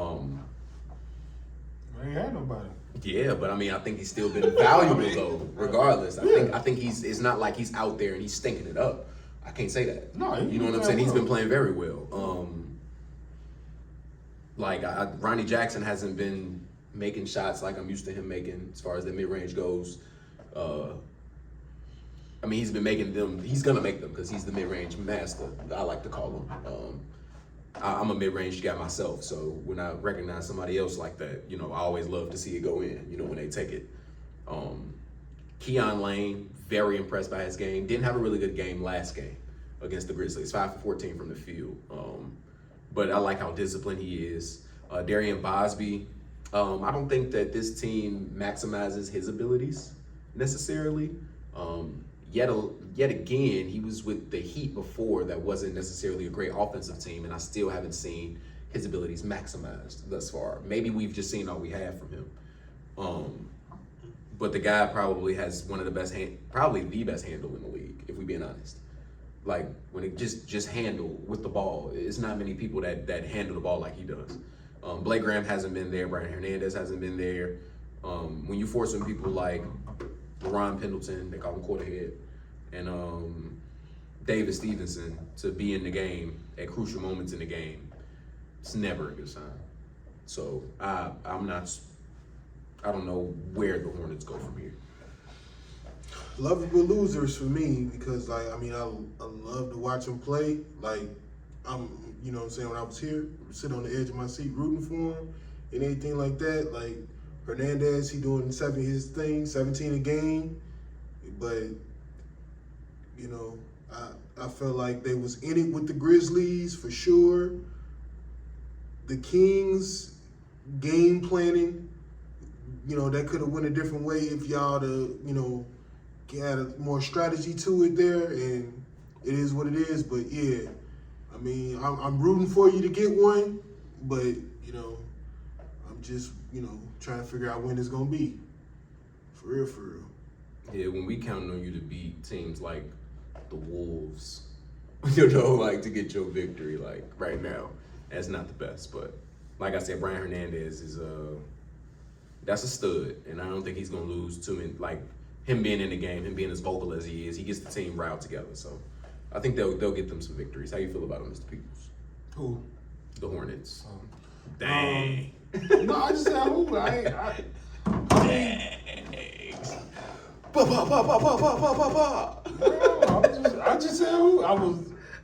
ain't had nobody. Yeah, but I mean, I think he's still been valuable though, regardless. I think it's not like he's out there and he's stinking it up. I can't say that. No, you know what I'm saying? He's been playing very well. Ronnie Jackson hasn't been making shots like I'm used to him making as far as the mid-range goes. I mean, he's been making them. He's gonna make them because he's the mid-range master. I like to call him. I'm a mid-range guy myself, so when I recognize somebody else like that, you know, I always love to see it go in. You know, when they take it. Keon Lane, very impressed by his game. Didn't have a really good game last game against the Grizzlies. 5 for 14 from the field. But I like how disciplined he is. Darian Bosby. I don't think that this team maximizes his abilities necessarily. Yet again, he was with the Heat before that wasn't necessarily a great offensive team, and I still haven't seen his abilities maximized thus far. Maybe we've just seen all we have from him. But the guy probably has one of the best, probably the best handle in the league, if we're being honest. Like, when it just handle with the ball, it's not many people that handle the ball like he does. Blake Graham hasn't been there. Brian Hernandez hasn't been there. When you force some people like Ron Pendleton, they call him quarterhead, and David Stevenson to be in the game at crucial moments in the game, it's never a good sign. So I don't know where the Hornets go from here. Lovable losers for me because I love to watch them play. Like you know what I'm saying, when I was here, sit on the edge of my seat rooting for him and anything like that. Like Hernandez, he doing his thing, 17 a game. But, you know, I felt like they was in it with the Grizzlies for sure. The Kings game planning, you know, that could have went a different way if y'all had a more strategy to it there, and it is what it is. But yeah, I mean, I'm rooting for you to get one, but you know, I'm just trying to figure out when it's gonna be. For real, for real. Yeah, when we counting on you to beat teams like the Wolves, you know, like to get your victory, like right now, that's not the best. But like I said, Brian Hernandez is that's a stud, and I don't think he's gonna lose too many. Like him being in the game, him being as vocal as he is, he gets the team riled together. So I think they'll get them some victories. How you feel about them, Mr. Peoples? Who? The Hornets. Dang. No, I just said who. I just said who. I was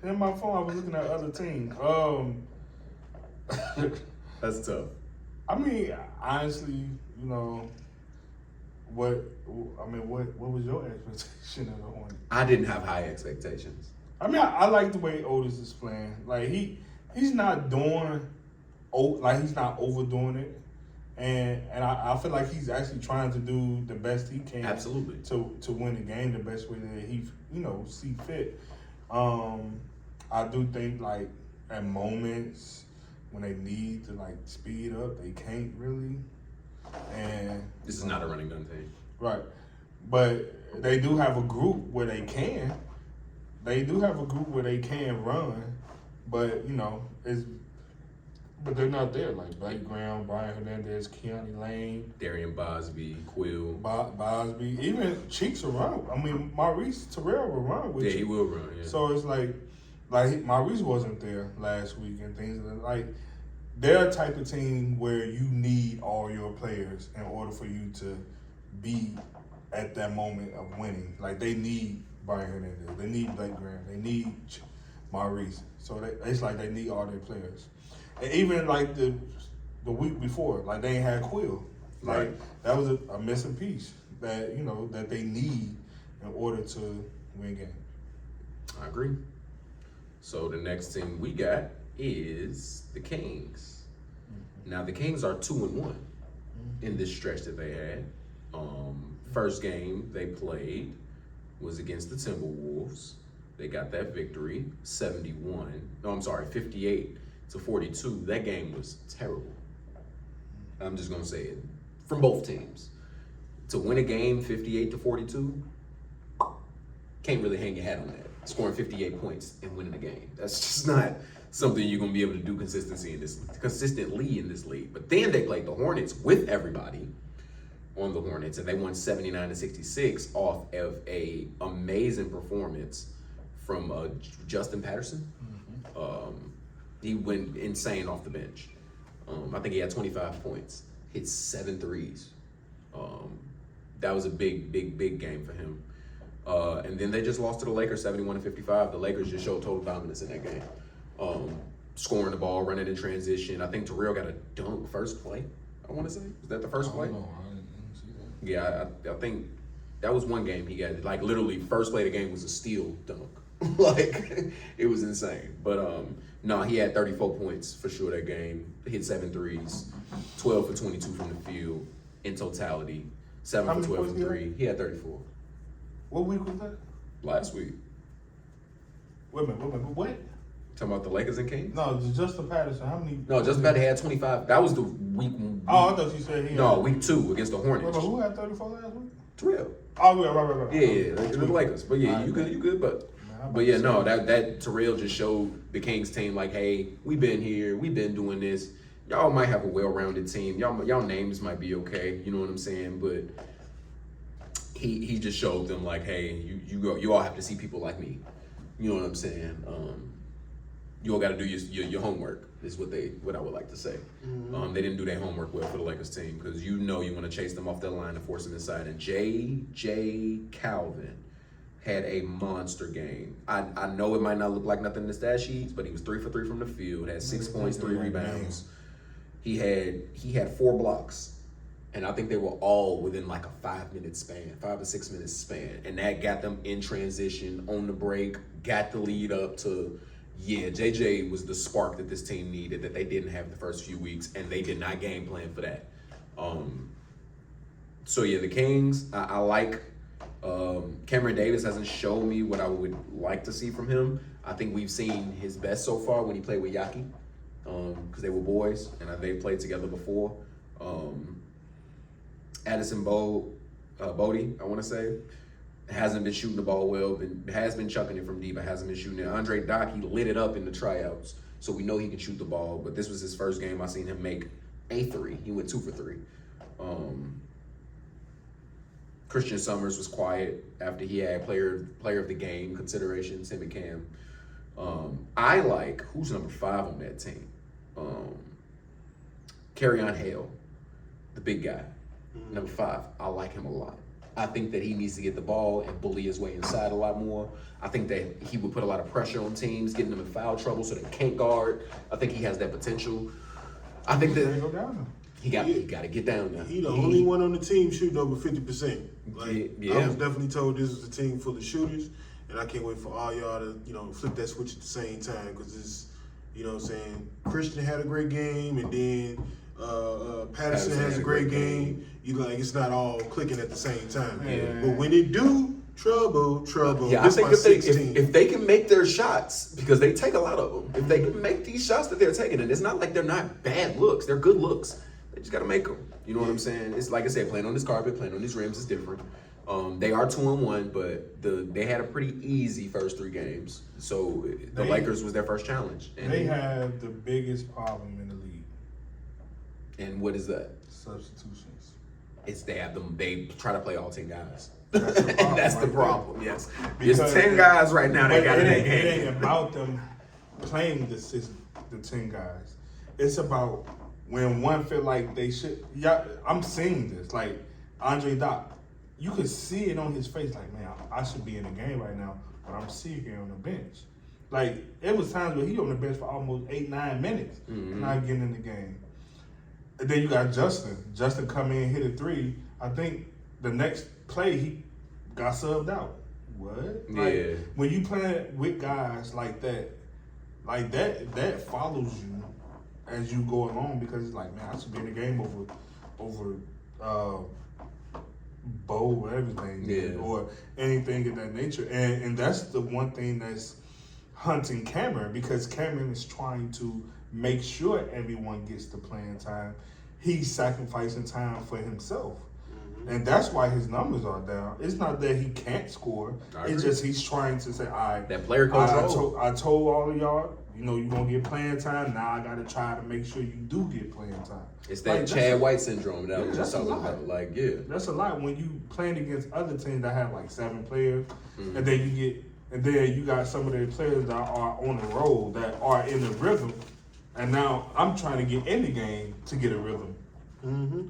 in my phone. I was looking at other teams. That's tough. I mean, honestly, you know, what was your expectation of the Hornets? I didn't have high expectations. I mean, I like the way Otis is playing. Like he's not doing, like he's not overdoing it, And I feel like he's actually trying to do the best he can. Absolutely. To win the game the best way that he see fit. I do think like at moments when they need to like speed up, they can't really. And This is not a running gun team. right, but they do have a group where they can. They do have a group where they can run, but but they're not there. Like Blake Graham, Brian Hernandez, Keanu Lane, Darian Bosby, Quill. Bosby, even Cheeks will run. I mean, Maurice Terrell will run with Yeah, you. he will run. Yeah. So it's like Maurice wasn't there last week and things like. They're a type of team where you need all your players in order for you to be at that moment of winning. Like they need Brian Hernandez, they need Blake Graham, they need Maurice. So it's like they need all their players. And even like the week before, like they ain't had Quill. Like Right. that was a missing piece that that they need in order to win games. I agree. So the next team we got is the Kings. Now the Kings are 2-1 in this stretch that they had. First game they played was against the Timberwolves. They got that victory, 58-42. That game was terrible. I'm just gonna say it. From both teams. To win a game 58-42, can't really hang your hat on that. Scoring 58 points and winning a game. That's just not something you're gonna be able to do consistently in this league. But then they played the Hornets with everybody on the Hornets, and they won 79-66 off of a amazing performance from Justin Patterson. He went insane off the bench. I think he had 25 points, hit 7 threes. That was a big game for him. And then they just lost to the Lakers 71-55. The Lakers just showed total dominance in that game. Scoring the ball, running in transition. I think Terrell got a dunk first play, I want to say. Was that the first play? I didn't see that. Yeah, I think that was one game he got. Like, literally, first play of the game was a steal dunk. Like, it was insane. But, no, he had 34 points for sure that game. Hit 7 threes, 12 for 22 from the field in totality. 7 for 12 from 3. He had 34. What week was that? Last week. Wait a minute, what? Talking about the Lakers and Kings? No, Justin Patterson. How many? No, Justin Patterson had 25. That was the week. Oh, I thought you said he. No, week 2 against the Hornets. Wait, who had 34 last week? Terrell. Oh, yeah, right. Yeah, the Lakers. But yeah, you good. But yeah, no, that Terrell just showed the Kings team like, hey, we've been here, we've been doing this. Y'all might have a well-rounded team. Y'all names might be okay. You know what I'm saying? But he just showed them like, hey, you all have to see people like me. You know what I'm saying? You all got to do your homework. Is what I would like to say. They didn't do their homework well for the Lakers team because you want to chase them off that line and force them inside. And J.J. Calvin had a monster game. I know it might not look like nothing in the stat sheets, but he was 3 for 3 from the field, had 6 points, 3 rebounds. He had 4 blocks. And I think they were all within like a 5 to 6 minute span. And that got them in transition, on the break, got the lead up to, JJ was the spark that this team needed that they didn't have the first few weeks, and they did not game plan for that. The Kings, I like. Cameron Davis hasn't shown me what I would like to see from him. I think we've seen his best so far when he played with Yaki, because they were boys, and they've played together before. Addison Bodie, I want to say, hasn't been shooting the ball well, has been chucking it from deep, but hasn't been shooting it. Andre Docky lit it up in the tryouts, so we know he can shoot the ball, but this was his first game I seen him make a 3. He went 2 for 3. Christian Summers was quiet after he had player of the game considerations, him and Cam. I like, who's number 5 on that team? Carrion Hale, the big guy. Number 5, I like him a lot. I think that he needs to get the ball and bully his way inside a lot more. I think that he would put a lot of pressure on teams, getting them in foul trouble so they can't guard. I think he has that potential. I think that he got to get down there. He the only one on the team shooting over 50%. Yeah. I was definitely told this was a team full of shooters, and I can't wait for all y'all to flip that switch at the same time because it's, Christian had a great game, and then Patterson has a great game. You like it's not all clicking at the same time. Yeah. But when it do, trouble. Yeah, I This think my 16. if they can make their shots, because they take a lot of them, if they can make these shots that they're taking, and it's not like they're not bad looks, they're good looks. They just got to make them. You know what I'm saying? It's like I said, playing on this carpet, playing on these rims is different. They are 2-1, but they had a pretty easy first 3 games. So the Lakers was their first challenge. And They have the biggest problem in the league. And what is that? Substitutions. It's they try to play all 10 guys. That's the problem, That's the right problem. Yes, Because there's 10 guys right now that But got in that It game. ain't about them playing the 10 guys. It's about when one feel like they should. Yeah, I'm seeing this. Like Andre Doc, you could see it on his face. Like, man, I should be in the game right now, but I'm sitting here on the bench. Like it was times where he on the bench for almost 8-9 minutes, not getting in the game. And then you got Justin. Justin come in, hit a 3. I think the next play he got subbed out. What? Like, Yeah. when you play with guys like that follows you as you go along because it's like, man, I should be in the game over Bo or everything, Yeah. or anything of that nature. And that's the one thing that's hunting Cameron, because Cameron is trying to make sure everyone gets the playing time. He's sacrificing time for himself. And that's why his numbers are down. It's not that he can't score. I It's agree. just he's trying to say, all right, That player control. I told all of y'all, you're going to get playing time. Now I got to try to make sure you do get playing time. It's that Like, Chad White syndrome that I was that's just a talking lot. about. Like, yeah. That's a lot when you playing against other teams that have like 7 players, Mm-hmm. and then you got some of the players that are on the roll that are in the rhythm, and now I'm trying to get in the game to get a rhythm,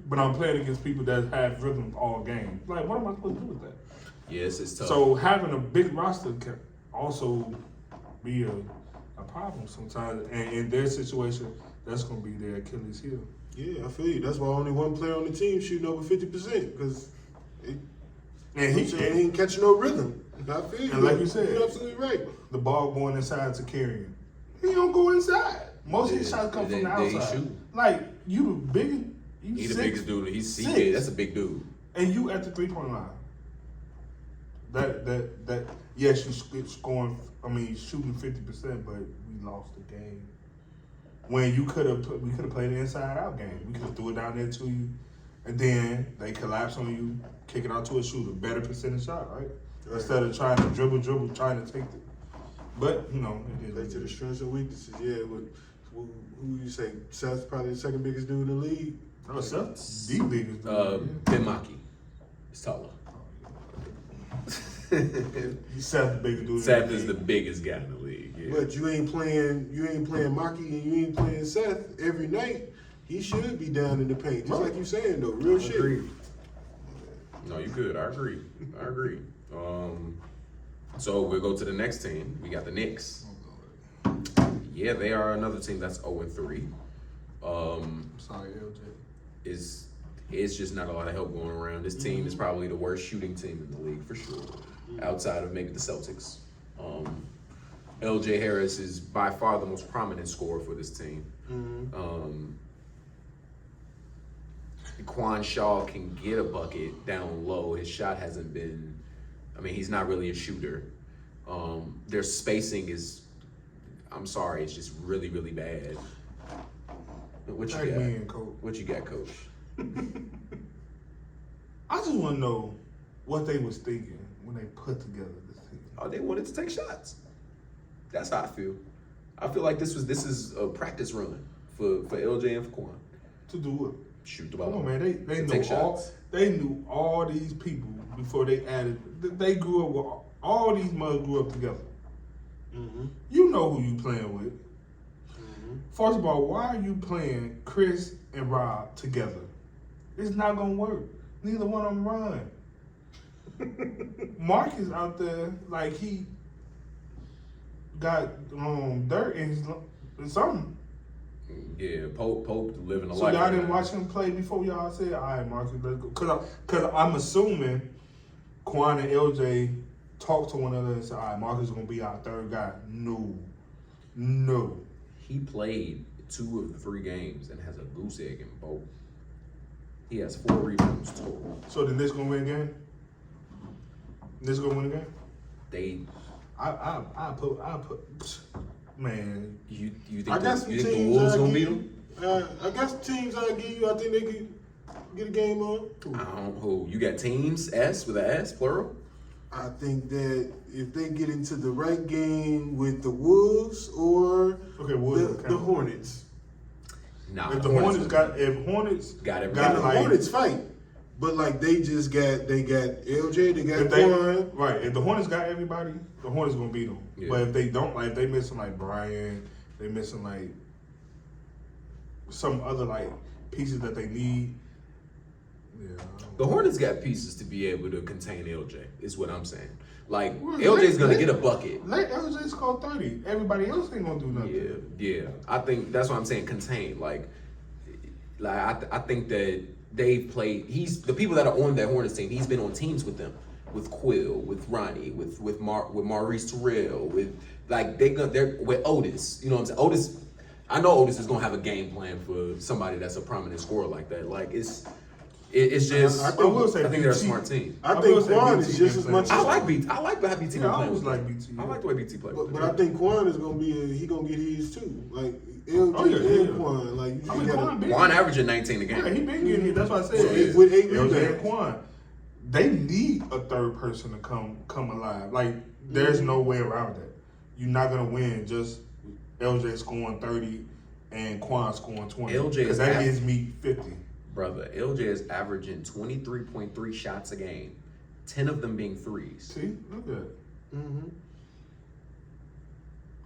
but I'm playing against people that have rhythm all game. Like, what am I supposed to do with that? Yes, it's tough. So having a big roster can also be a problem sometimes, and in their situation, that's going to be their Achilles heel. Yeah, I feel you. That's why only one player on the team shooting over 50% because And he ain't catching no rhythm. I feel you. And like you said, you're absolutely right. the ball going inside to carry him. He don't go inside. Most of his Yeah, shots come from the they outside. shoot. Like, you the biggest, you He's the 6, biggest dude. He's 6, yeah, that's a big dude. and you at the 3-point line. That yes, you scoring. I mean, shooting 50%, but we lost the game. When we could have played an inside-out game. We could have threw it down there to you, and then they collapse on you, kick it out to a shooter, better percentage shot, right? Instead of trying to dribble, trying to take it. But it is. Back to the strengths and weaknesses. Yeah, who you say? Seth's probably the second biggest dude in the league. Oh, Seth's the biggest. Ben Maki is taller. Seth the biggest dude. Seth in the is the league. biggest guy in the league. Yeah. But you ain't playing Maki and you ain't playing Seth every night. He should be down in the paint, just like you saying though. Real shit. Agreed. No, you good. I agree. So we'll go to the next team. We got the Knicks. Yeah, they are another team that's 0-3. Sorry, LJ. It's just not a lot of help going around. This team is probably the worst shooting team in the league for sure, outside of maybe the Celtics. LJ Harris is by far the most prominent scorer for this team. Quan Shaw can get a bucket down low. His shot hasn't been, he's not really a shooter. Their spacing is, I'm sorry, it's just really, really bad. What Tag you me got? in, coach. What you got, Coach? I just want to know what they was thinking when they put together this team. Oh, they wanted to take shots. That's how I feel. I feel like this is a practice run for LJ and for Quan. To do it. Shoot the ball. Come on, man. They To know take all. shots. They knew all these people before they added. They grew up with all these mothers grew up together. You know who you playing with. First of all, why are you playing Chris and Rob together? It's not gonna work. Neither one of them run. Marcus out there like he got dirt in his something. Yeah, Pope living a So life. y'all right didn't now. watch him play before y'all said, all right, Marcus, let's go. Cause I'm assuming Quan and LJ talked to one another and said, all right, Marcus is gonna be our third guy. No. He played 2 of the 3 games and has a goose egg in both. He has 4 rebounds total. So the Knicks gonna win a game? Knicks gonna win a game? They, I put man. you think, I got some you think the teams Wolves I gonna beat give them? I got some teams I give you. I think they could get a game on. I don't. Who you got? Teams S with an S plural. I think that if they get into the right game with the Wolves or Okay, Wolves the count. Hornets, Nah, If the Hornets got got and everybody. the Hornets fight, but like they LJ, they got if they Quan. right, if the Hornets got everybody, the Hornets gonna beat them. Yeah. But if they don't, like if they missing like Brian, they missing like some other like pieces that they need. Yeah. I don't The know. Hornets got pieces to be able to contain LJ. Is what I'm saying. Like Well, LJ's gonna let- get a bucket. Let LJ score 30. Everybody else ain't gonna do nothing. Yeah. I think that's what I'm saying. Contain. Like I think that they've played. He's the people that are on that Hornets team. He's been on teams with them, with Quill, with Ronnie, with Maurice Terrell, with like they're with Otis. You know what I'm saying? Otis. I know Otis is gonna have a game plan for somebody that's a prominent scorer like that. Like it's just. I I will say I think they're a BT smart team. I I think will say Quan BT is just can as play. much. I As, like BT. I like how BT. Yeah, I play always with like them. BT. I like the way BT play. but with I them. think Quan is gonna be. He gonna get his too. Like LJ Oh, yeah. and Quan. Like you I mean, just Quan gotta. been- Juan averaging 19 a game. Yeah, he been getting it. That's why I said With eight LJ and rebounds. Quan. They need a third person to come alive. Like there's no way around that. You're not gonna win just LJ scoring 30 and Quan scoring 20. LJ is because that half- gives me 50. Brother, LJ is averaging 23.3 shots a game, 10 of them being threes. See, look at that. Mm-hmm.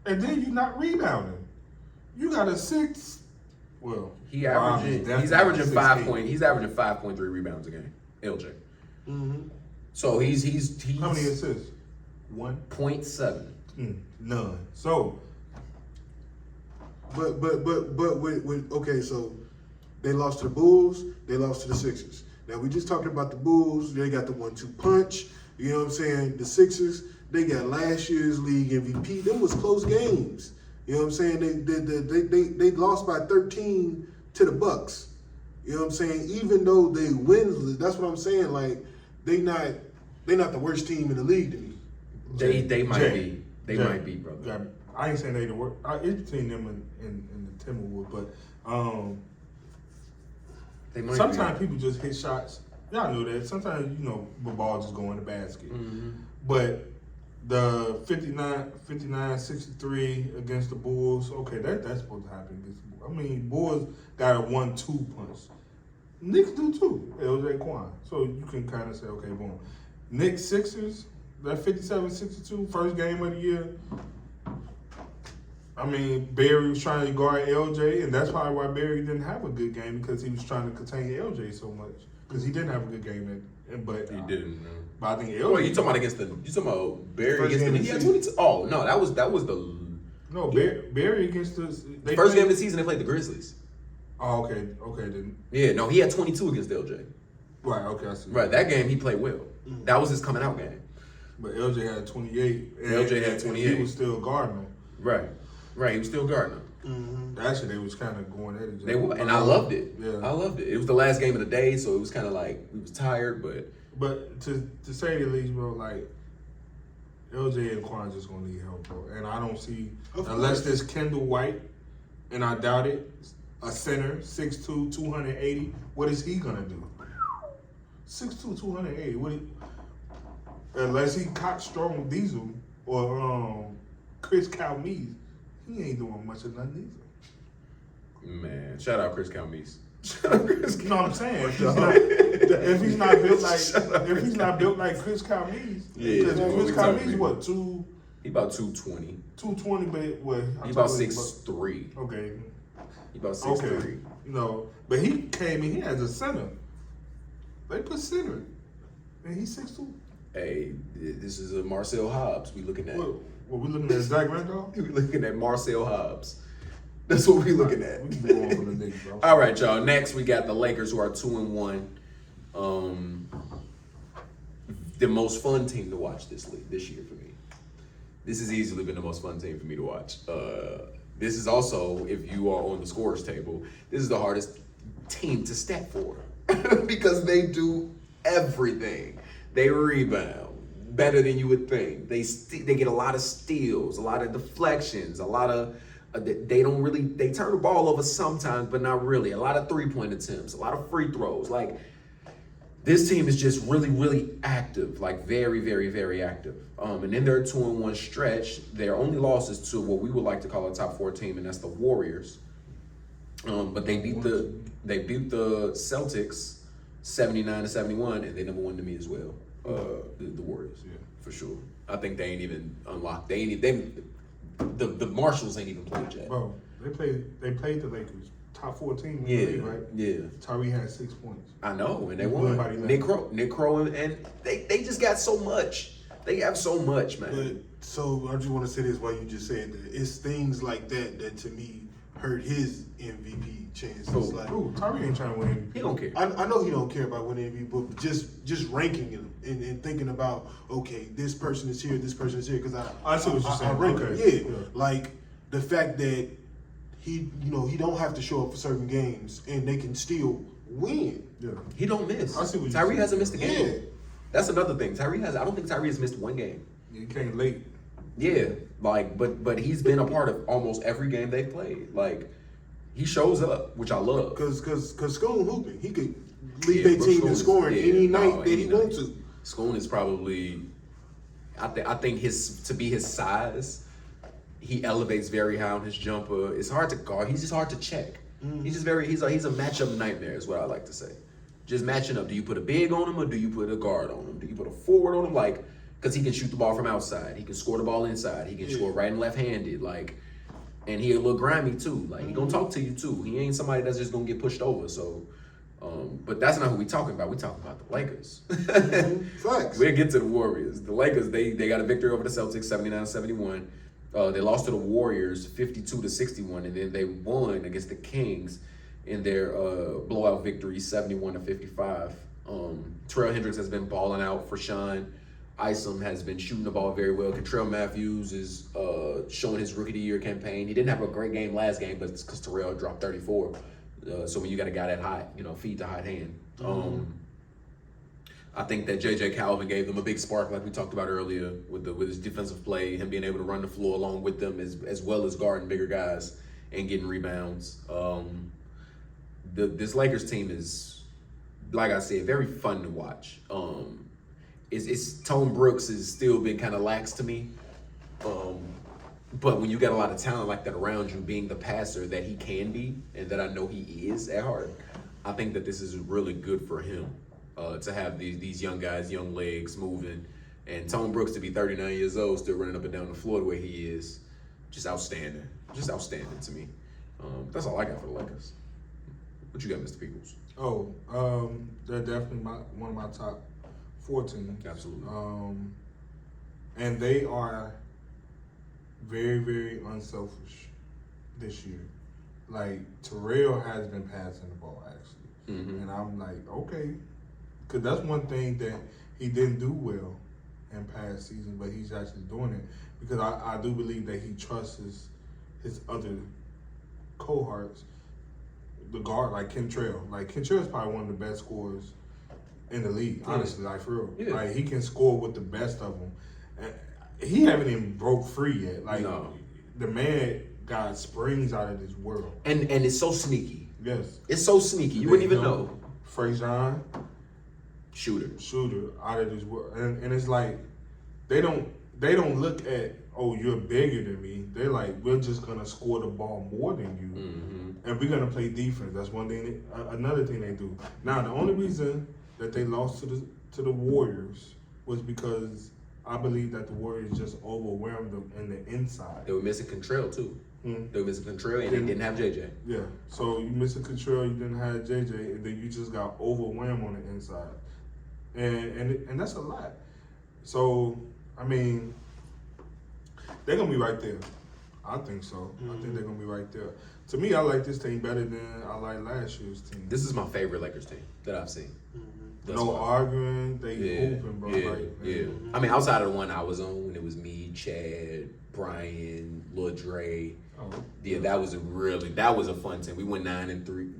And then you're not rebounding. You got a 6. Well, He's Rob is averaging definitely 6'8". He's averaging 5.3 rebounds a game. LJ. Mm-hmm. So he's How many assists? 1. 0.7. None. So But with okay, so they lost to the Bulls, they lost to the Sixers. Now we just talking about the Bulls, they got the 1-2 punch. You know what I'm saying? The Sixers, they got last year's league MVP. Them was close games. You know what I'm saying? They lost by 13 to the Bucks. You know what I'm saying? Even though they win, that's what I'm saying. Like they not the worst team in the league to me. They might Jay, be. They Jay, might be, brother. yeah, I ain't saying they the worst. It's between them and the Timberwolves, but They might sometimes be. people just hit shots. Y'all know that. Sometimes the ball just go in the basket. Mm-hmm. But the 59-63 against the Bulls, okay, that's supposed to happen against the Bulls. I mean, Bulls got a 1-2 punch. Knicks do too. LJ Quan. So you can kind of say, okay, boom. Knicks Sixers, that 57-62, first game of the year. I mean, Barry was trying to guard LJ, and that's probably why Barry didn't have a good game, because he was trying to contain LJ so much. Because he didn't have a good game, but He didn't. But I think LJ. Well, you talking about against the? You talking about Barry First against game the? of He the had season. 22. Oh no, that was the No, Barry against the they first played- game of the season. They played the Grizzlies. Oh, okay, then. Yeah, no, he had 22 against LJ. Right, okay, I see. Right, that game he played well. That was his coming out game. But LJ had 28. And, LJ had and 28. he was still guarding him. Right, he was still guarding him. Actually, they was kind of going at it. They were, and I loved it. Yeah. I loved it. It was the last game of the day, so it was kind of like we was tired, but But to say the least, bro, like LJ and Quan just gonna need help, bro. And I don't see Of unless course. there's Kendall White, and I doubt it. A center, 6'2", 280. What is he gonna do? 6'2", 280. Unless he caught Strong Diesel or Chris Calmes, he ain't doing much of nothing either. man, shout out Chris Calmes. Shout out Chris You know what I'm saying? If he's not built like Chris Calmes, Yeah, because that's what Chris we talking Calmes about. what He about 220. 220, but what? He about 6'3". Okay, He about 6'3". okay. No, but he came in. He has a center. They put center, and he's 6'2". Hey, this is a Marcel Hobbs. We looking at. What we looking at? Zach Randolph. We looking at Marcel Hobbs. That's what we looking at. We can go on for the Knicks, bro. All right, y'all. Next, we got the Lakers, who are 2-1. The most fun team to watch this year for me. This has easily been the most fun team for me to watch. this is also, if you are on the scorers table, this is the hardest team to stat for because they do everything. They rebound better than you would think. They get a lot of steals, a lot of deflections, a lot of they turn the ball over sometimes, but not really. A lot of 3-point attempts, a lot of free throws. Like, this team is just really, really active, like very, very, very active. And in their 2-1 stretch, their only loss is to what we would like to call a top 4 team, and that's the Warriors. But they beat the Celtics 79-71, and they number 1 to me as well. The Warriors, Yeah. for sure. I think they ain't even unlocked. The Marshalls ain't even played yet. Bro, they played the Lakers, top 4 team in the Yeah, league, right? yeah. Tyree had 6 points. I know, and they Nobody won. left. Nick Crow, and they just got so much. They have so much, man. But so I just want to say this while you just said that it's things like that to me hurt his MVP chances. Who? Like, Ooh, Tyree ain't trying to win MVP. He don't care. I know he don't care about winning MVP, but just ranking him and thinking about, okay, this person is here, this person is here, because I see what you're saying. I rank Okay. him. Yeah. Yeah. Like the fact that he don't have to show up for certain games and they can still win. Yeah. He don't miss. I see what you're Tyree saying. hasn't missed a game. Yeah. That's another thing. I don't think Tyree has missed 1 game. He came late. Yeah, like, but he's been a part of almost every game they've played. Like, he shows up, which I love. Cause Schoen hooping, he could lead Yeah, their Brooks team Schoen in is- scoring yeah, any no, night that any he wants night. to. Schoen is probably, I think to be his size, he elevates very high on his jumper. It's hard to guard. He's just hard to check. He's just he's a matchup nightmare is what I like to say. Just matching up. Do you put a big on him or do you put a guard on him? Do you put a forward on him? Like, because he can shoot the ball from outside. He can score the ball inside. He can score right and left-handed. Like, and he a little grimy too. Like, he gonna talk to you too. He ain't somebody that's just gonna get pushed over. So, but that's not who we talking about. We talking about the Lakers. Facts. We'll get to the Warriors. The Lakers, they got a victory over the Celtics, 79-71. They lost to the Warriors, 52-61, and then they won against the Kings in their blowout victory, 71-55. Terrell Hendricks has been balling out for Sean. Isom has been shooting the ball very well. Contrell Matthews is showing his Rookie of the Year campaign. He didn't have a great game last game, but it's because Terrell dropped 34. So when you got a guy that hot, feed the hot hand. I think that J.J. Calvin gave them a big spark, like we talked about earlier, with his defensive play, him being able to run the floor along with them, as well as guarding bigger guys and getting rebounds. This Lakers team is, like I said, very fun to watch. It's Tone Brooks has still been kind of lax to me. But when you got a lot of talent like that around you, being the passer that he can be, and that I know he is at heart, I think that this is really good for him to have these young guys, young legs moving, and Tone Brooks to be 39 years old, still running up and down the floor the way he is, just outstanding to me. That's all I got for the Lakers. What you got, Mr. Peoples? They're definitely one of my top 4 teams. Absolutely. And they are very, very unselfish this year. Like, Terrell has been passing the ball, actually. Mm-hmm. And I'm like, okay. Because that's one thing that he didn't do well in past seasons, but he's actually doing it. Because I do believe that he trusts his other cohorts, the guard, like Kentrell. Like, Kentrell is probably one of the best scorers in the league, honestly, like, for real. Yeah. Like, he can score with the best of them. And he haven't even broke free yet. Like, No. the man got springs out of this world. And it's so sneaky. Yes. It's so sneaky. You wouldn't even know. Freyjon, Shooter. out of this world, and it's like they don't look at, oh, you're bigger than me. They're like, we're just gonna score the ball more than you, Mm-hmm. and we're gonna play defense. That's one thing. Another thing they do. Now, the only reason that they lost to the Warriors was because I believe that the Warriors just overwhelmed them in the inside. They were missing Contrell too. Hmm. They were missing Contrell and they didn't have JJ. Yeah, so you missed a control, you didn't have JJ, and then you just got overwhelmed on the inside, and that's a lot. So I mean, they're gonna be right there. I think so. I think they're gonna be right there. To me, I like this team better than I like last year's team. This is my favorite Lakers team that I've seen. Thus No far. arguing, they Yeah, hooping, bro. yeah, Like, yeah. I mean, outside of the one I was on when it was me, Chad, Brian, Lil Dre. Oh, Yeah, that was a fun team. We went 9-3.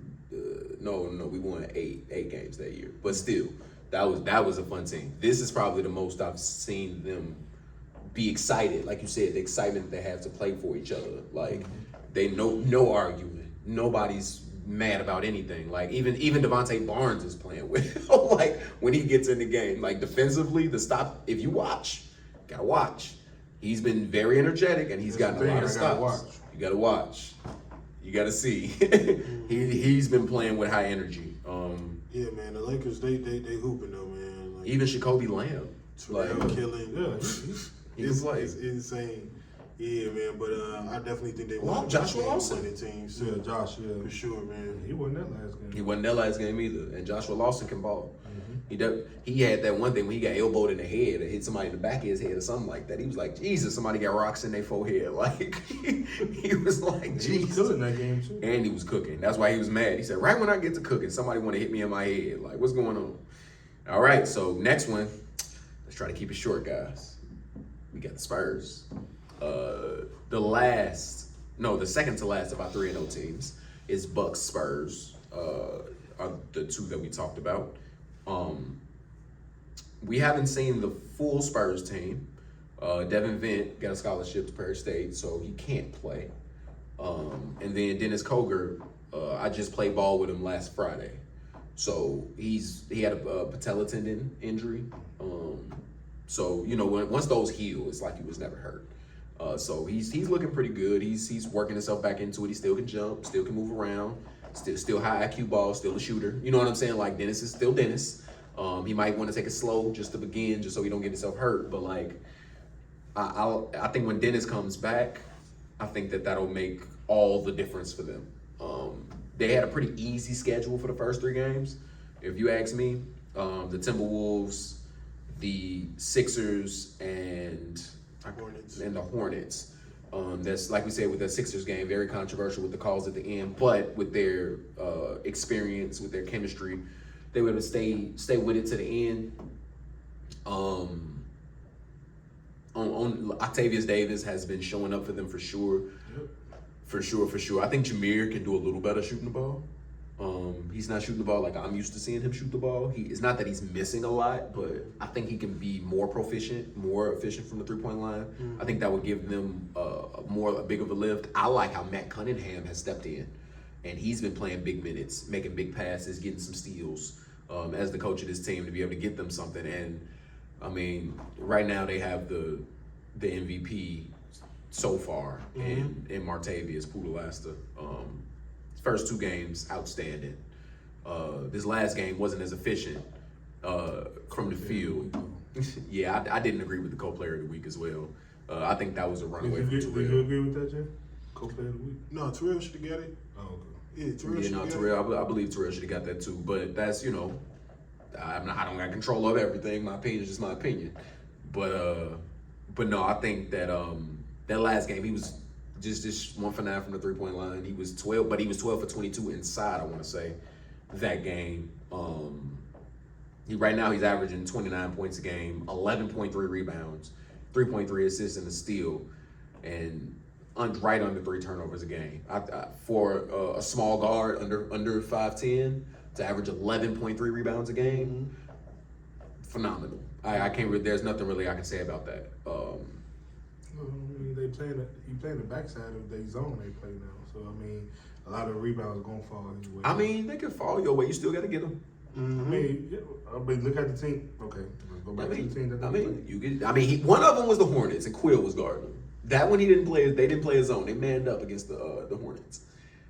No, we won eight games that year. But still, that was a fun team. This is probably the most I've seen them be excited. Like you said, the excitement they have to play for each other. Like they no arguing. Nobody's mad about anything. Like even Devontae Barnes is playing with like when he gets in the game. Like defensively, if you watch, gotta watch. He's been very energetic and he's That's gotten the a lot thing, of I gotta stops. watch. You gotta watch. You gotta see. He's been playing with high energy. Yeah, man, the Lakers they hooping though, man. Like, Even Jacoby Lamb. Terrell Like, killing. Yeah, he can play. It's insane. Yeah, man, but I definitely think they Well, won. Joshua Lawson. winning teams yeah, Josh, yeah. for sure, man. He won that last game. He wasn't that last game either. And Joshua Lawson can ball. He had that one thing when he got elbowed in the head or hit somebody in the back of his head or something like that. He was like, Jesus, somebody got rocks in their forehead. Like, he was like, He was Jesus. killing that game too. And he was cooking. That's why he was mad. He said, right when I get to cooking, somebody want to hit me in my head. Like, what's going on? All right, so next one. Let's try to keep it short, guys. We got the Spurs. The second to last of our 3-0 teams is Bucks Spurs. Are the two that we talked about. We haven't seen the full Spurs team. Devin Vent got a scholarship to Paris State, so he can't play. And then Dennis Koger, I just played ball with him last Friday. So he had a patella tendon injury. So once those heal, it's like he was never hurt. So he's looking pretty good. He's working himself back into it. He still can jump, still can move around, still high IQ ball, still a shooter. You know what I'm saying? Like Dennis is still Dennis. He might want to take it slow just to begin, just so he don't get himself hurt. But like, I think when Dennis comes back, I think that'll make all the difference for them. They had a pretty easy schedule for the first 3 games, if you ask me. The Timberwolves, the Sixers, and the Hornets. That's like we said with the Sixers game, very controversial with the calls at the end, but with their experience, with their chemistry, they were able to stay with it to the end. On Octavius Davis has been showing up for them for sure. Yep. For sure. I think Jameer can do a little better shooting the ball. He's not shooting the ball like I'm used to seeing him shoot the ball. It's not that he's missing a lot, but I think he can be more efficient from the 3-point line. Mm-hmm. I think that would give them a big of a lift. I like how Matt Cunningham has stepped in, and he's been playing big minutes, making big passes, getting some steals as the coach of this team to be able to get them something. And I mean, right now they have the MVP so far in Martavius Putelasta. First 2 games, outstanding. This last game wasn't as efficient from the field. Yeah, I didn't agree with the co-player of the week as well. I think that was a runaway from Did you Terrell. agree with that, Jay? Co-player of the week? No, Terrell should have got it. Oh, okay. Yeah, Terrell Yeah, should no, have got Terrell. I believe Terrell should have got that too. But that's I don't got control of everything. My opinion is just my opinion. But no, I think that that last game he was just 1 for 9 from the 3-point line. He was 12, but he was 12 for 22 inside. I want to say that game. Right now he's averaging 29 points a game, 11.3 rebounds, 3.3 assists and a steal, and right under 3 turnovers a game. For a small guard under 5'10" to average 11.3 rebounds a game, phenomenal. I can't. There's nothing really I can say about that. I mean, he playing the backside of their zone they play now. So I mean, a lot of rebounds are gonna fall his way. I mean, they can fall your way. You still got to get them. I mean, look at the team. Okay, let's go back to the team that they play. One of them was the Hornets, and Quill was guarding him. That one he didn't play. They didn't play his zone. They manned up against the Hornets.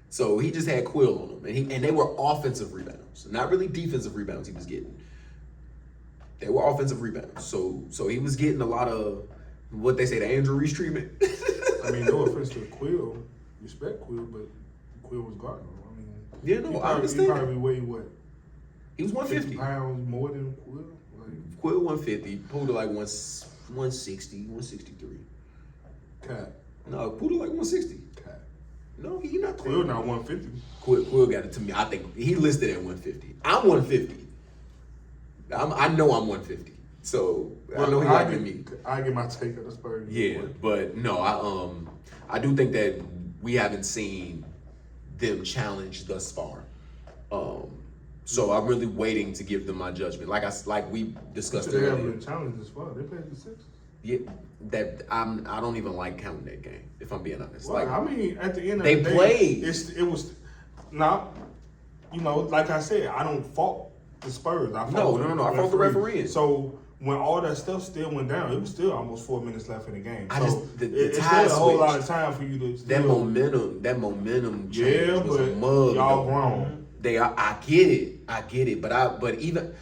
So he just had Quill on them, and they were offensive rebounds, not really defensive rebounds. He was getting. They were offensive rebounds. So he was getting a lot of what they say the Andrew Reese treatment. I mean, no offense to Quill, respect Quill, but Quill was guarding him. I mean, Yeah, no, I understand. He probably weighed what? He was 150. 50 pounds more than Quill. Like, Quill 150. Poodle like 160, 163. Cat. No, Poodle like 160. Cat. No, he not Quill not 150. Quill got it to me. I think he listed at 150. I'm 150. I know I'm 150. So I know he liked me. I get my take of the Spurs. Yeah, but no, I do think that we haven't seen them challenge thus far. So I'm really waiting to give them my judgment. Like we discussed They haven't earlier. been challenged as well. They played the Sixers. Yeah, I don't even like counting that game, if I'm being honest. Well, Like I mean, at the end of they the day, played. it was now, you know, like I said, I don't fault the Spurs. I No, I fault the referee. So when all that stuff still went down, it was still almost 4 minutes left in the game. I So just- the it's tide still a whole lot switched. of time for you to that still, momentum change Yeah, was a but mug. y'all though. grown. I get it, but even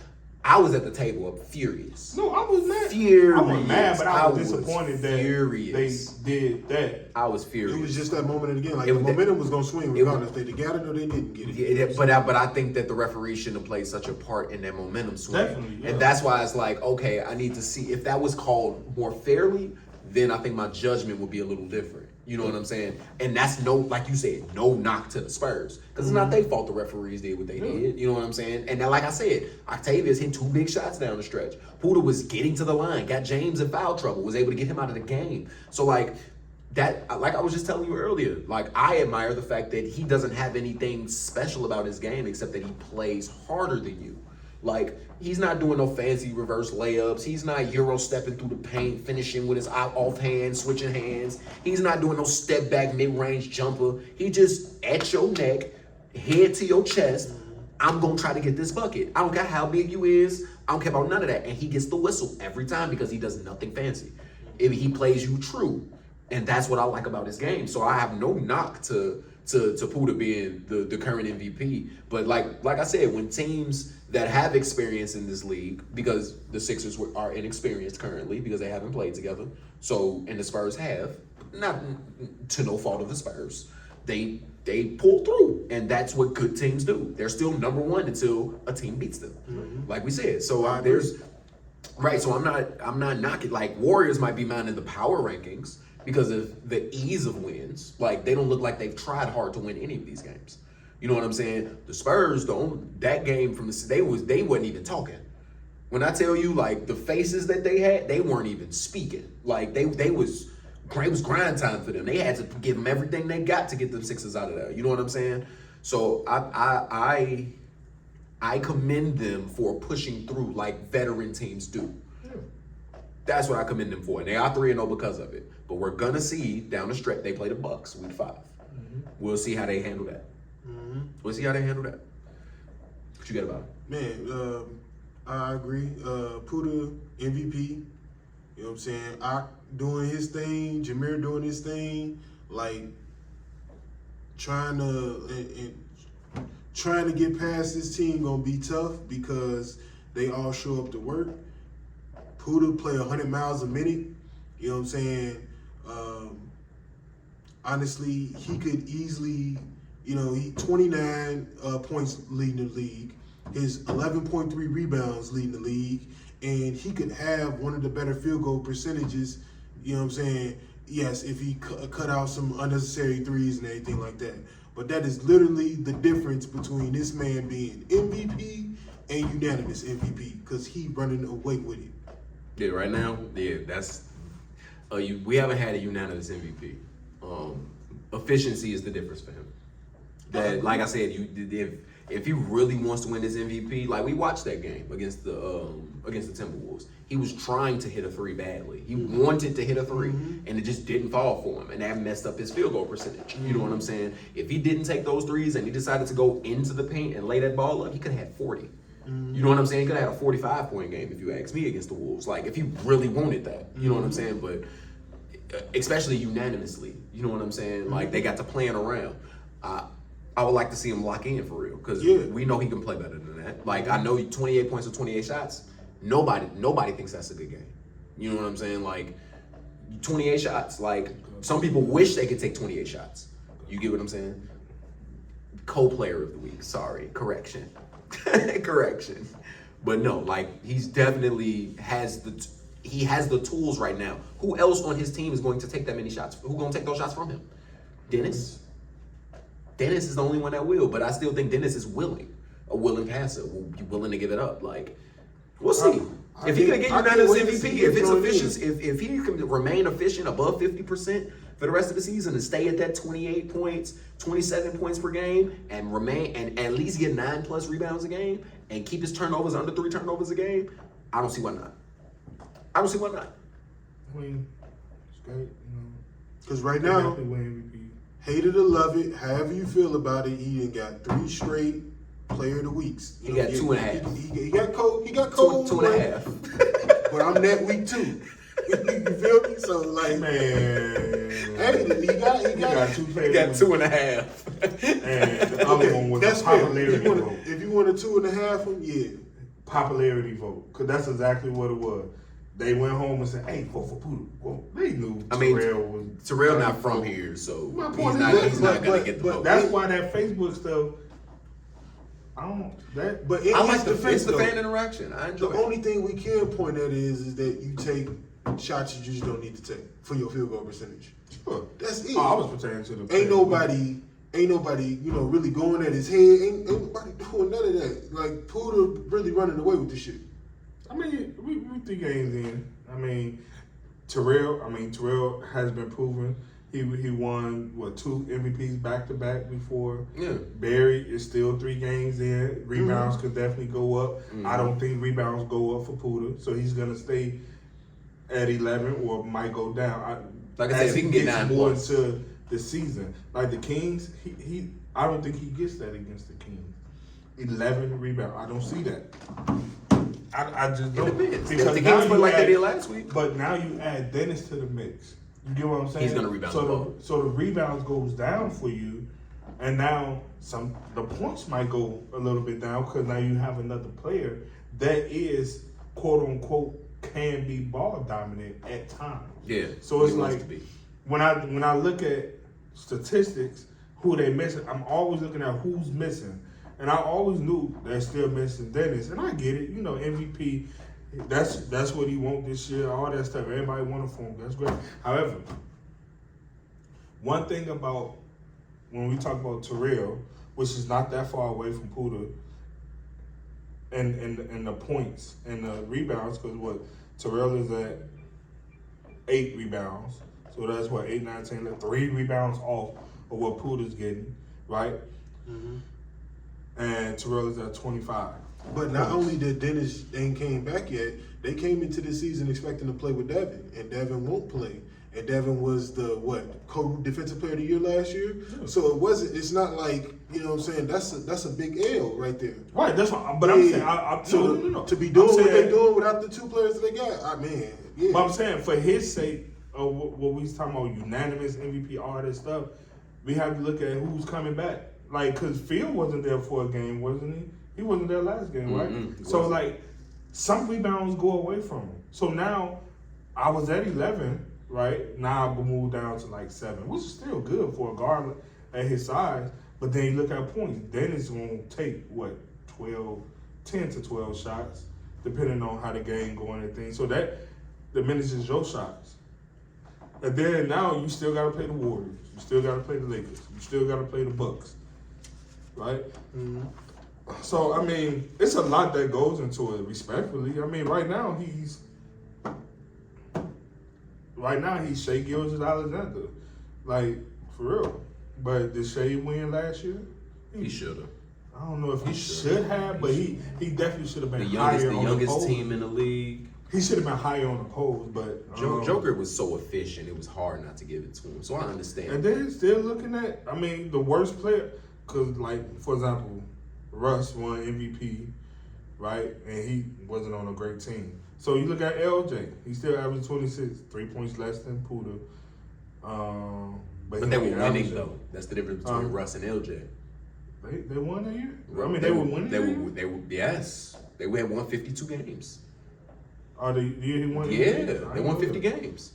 I was at the table furious. No, I was mad. Furious. I was mad, but I was was disappointed that furious. they did that. I was furious. It was just that moment again. Like It the was momentum was gonna swing it was- regardless if they got it or they didn't get it. But I think that the referee shouldn't have played such a part in that momentum swing. Definitely, yeah. And that's why it's like, okay, I need to see if that was called more fairly, then I think my judgment would be a little different. You know what I'm saying? And that's no, like you said, no knock to the Spurs. Because it's not their fault the referees did what they did. You know what I'm saying? And now, like I said, Octavius hit 2 big shots down the stretch. Puda was getting to the line, got James in foul trouble, was able to get him out of the game. So, like, that, like I was just telling you earlier, like, I admire the fact that he doesn't have anything special about his game except that he plays harder than you. Like, he's not doing no fancy reverse layups. He's not Euro stepping through the paint, finishing with his offhand, switching hands. He's not doing no step back mid-range jumper. He just at your neck, head to your chest. I'm going to try to get this bucket. I don't care how big you is. I don't care about none of that. And he gets the whistle every time because he does nothing fancy. He plays you true. And that's what I like about his game. So I have no knock to Puda being the current MVP. But like I said, when teams that have experience in this league, because the Sixers are inexperienced currently because they haven't played together, so and the Spurs have, not to no fault of the Spurs, they pull through, and that's what good teams do. They're still number one until a team beats them, like we said. So there's right. So I'm not knocking. Like Warriors might be mine in the power rankings because of the ease of wins. Like they don't look like they've tried hard to win any of these games. You know what I'm saying? The Spurs, that game from they wasn't even talking. When I tell you like the faces that they had, they weren't even speaking. Like it was grind time for them. They had to give them everything they got to get them Sixers out of there. You know what I'm saying? So I commend them for pushing through like veteran teams do. That's what I commend them for. And they are 3-0 because of it. But we're gonna see down the stretch. They play the Bucks week 5. We'll see how they handle that. We'll see how they handle that. What you got about it? Man, I agree. Puda MVP. You know what I'm saying? Ak doing his thing, Jameer doing his thing, like trying to get past this team gonna be tough because they all show up to work. Puda play 100 miles a minute. You know what I'm saying? Honestly, he could easily, he 29 points leading the league, his 11.3 rebounds leading the league, and he could have one of the better field goal percentages. You know what I'm saying? Yes, if he cut out some unnecessary threes and everything like that. But that is literally the difference between this man being MVP and unanimous MVP because he running away with it. Yeah, right now, that's we haven't had a unanimous MVP. Efficiency is the difference for him. That, like I said, if he really wants to win this MVP, like we watched that game against the Timberwolves, he was trying to hit a 3 badly. He wanted to hit a 3, and it just didn't fall for him, and that messed up his field goal percentage. You know what I'm saying? If he didn't take those threes and he decided to go into the paint and lay that ball up, he could have had 40. You know what I'm saying? He could have had a 45-point game if you ask me against the Wolves. Like if he really wanted that, you know what I'm saying? But especially unanimously, you know what I'm saying? Like they got to playing around. I would like to see him lock in for real because we know he can play better than that. Like I know 28 points or 28 shots. Nobody thinks that's a good game. You know what I'm saying? Like 28 shots. Like some people wish they could take 28 shots. You get what I'm saying? Co-player of the week. Sorry, correction. Correction. But no, like he's definitely has the tools right now. Who else on his team is going to take that many shots? Who's going to take those shots from him? Dennis? Dennis is the only one that will, but I still think Dennis is willing. A willing passer. Will be willing to give it up. Like, we'll see. If he can get I can't unanimous wait to see MVP, him if it's throw it efficient, in. if he can remain efficient above 50% for the rest of the season and stay at that 28 points, 27 points per game, and remain and at least get 9+ rebounds a game and keep his turnovers under 3 turnovers a game, I don't see why not. I don't see why not. I mean, it's great, you know. Because right now, Definitely win MVP. hate it or love it, however you feel about it, he done got 3 straight player of the weeks. He got 2.5. He got cold. He got cold. 2.5. But I'm that week too. You feel me? So like, Man. hey, he got He got 2 He players. got 2.5. And the other one was that's a fair. popularity vote. If you want a 2.5 one, yeah. Popularity vote. Because that's exactly what it was. They went home and said, hey, vote for Poodle. Well, they knew I mean, Terrell was. Terrell not from here, so My he's point not, is, he's not but- gonna get the but vote. That's why that Facebook stuff, I don't, that, But in I his like the, defense, it's the though, fan interaction. I enjoy the it. only thing we can point at is that you take shots you just don't need to take for your field goal percentage. Sure. That's it. Oh, I was pertaining to the. Ain't nobody, really going at his head. Ain't nobody doing none of that. Like Poodle really running away with this shit. I mean, we 3 games in. I mean, Terrell has been proven. He won, 2 MVPs back to back before. Yeah. Barry is still 3 games in. Rebounds could definitely go up. Mm-hmm. I don't think rebounds go up for Poodle, so he's gonna stay at 11 or might go down. Like I said, as if he can get gets 9 more plus. into the season, like the Kings, I don't think he gets that against the Kings. 11 rebounds, I don't see that. I just It don't. depends. If Because the now games play you like they add- did last week, But now you add Dennis to the mix. You get what I'm saying? He's gonna rebound the ball. So the rebounds goes down for you, and now the points might go a little bit down because now you have another player that is quote unquote can be ball dominant at times. yeah. So it's he wants like to be. when I look at statistics, who they missing, I'm always looking at who's missing. And I always knew they're still missing Dennis. And I get it, MVP, that's what he want this year, all that stuff. Everybody want it for him. That's great. However, one thing about when we talk about Terrell, which is not that far away from Poodle, and the points and the rebounds, because Terrell is at 8 rebounds. So that's 8, 9, 10, 3 rebounds off of what Poodle's getting, right? And Terrell is at 25. But not only did Dennis ain't came back yet, they came into the season expecting to play with Devin, and Devin won't play. And Devin was the co-defensive player of the year last year. Yeah. So it's not like, you know what I'm saying, that's a big L right there. Right, that's what. But I'm saying, So no. to be doing I'm what saying- they're doing without the 2 players that they got, yeah. But I'm saying for his sake, of what we was talking about, unanimous MVP, all that stuff, we have to look at who's coming back. Like, cause Field wasn't there for a game, wasn't he? He wasn't there last game, right? Mm-mm, So wasn't. like, some rebounds go away from him. So now, I was at 11, right? Now I moved down to like 7, which is still good for a guard at his size. But then you look at points. Dennis won't take 10 to 12 shots, depending on how the game going and things. So that diminishes your shots. And then now you still got to play the Warriors. You still got to play the Lakers. You still got to play the Bucks, right? So I mean, it's a lot that goes into it. Respectfully, I mean, right now he's Shai Gilgeous-Alexander, like for real. But did Shai win last year? He should have. I don't know if he should. should have, but he definitely should have The been youngest, higher the on the youngest polls. team in the league. He should have been higher on the polls, but Joker was so efficient; it was hard not to give it to him. So I understand. And then still looking at, I mean, the worst player, because like for example, Russ won MVP, right? And he wasn't on a great team. So you look at LJ, he still averaged 26, 3 points less than Poodle. But they were winning though. That's the difference between Russ and LJ. They won that year. I mean, they were winning. They were. Yes, they had won 52 games. Oh, the year he won. Yeah, I they won know 50 that. games.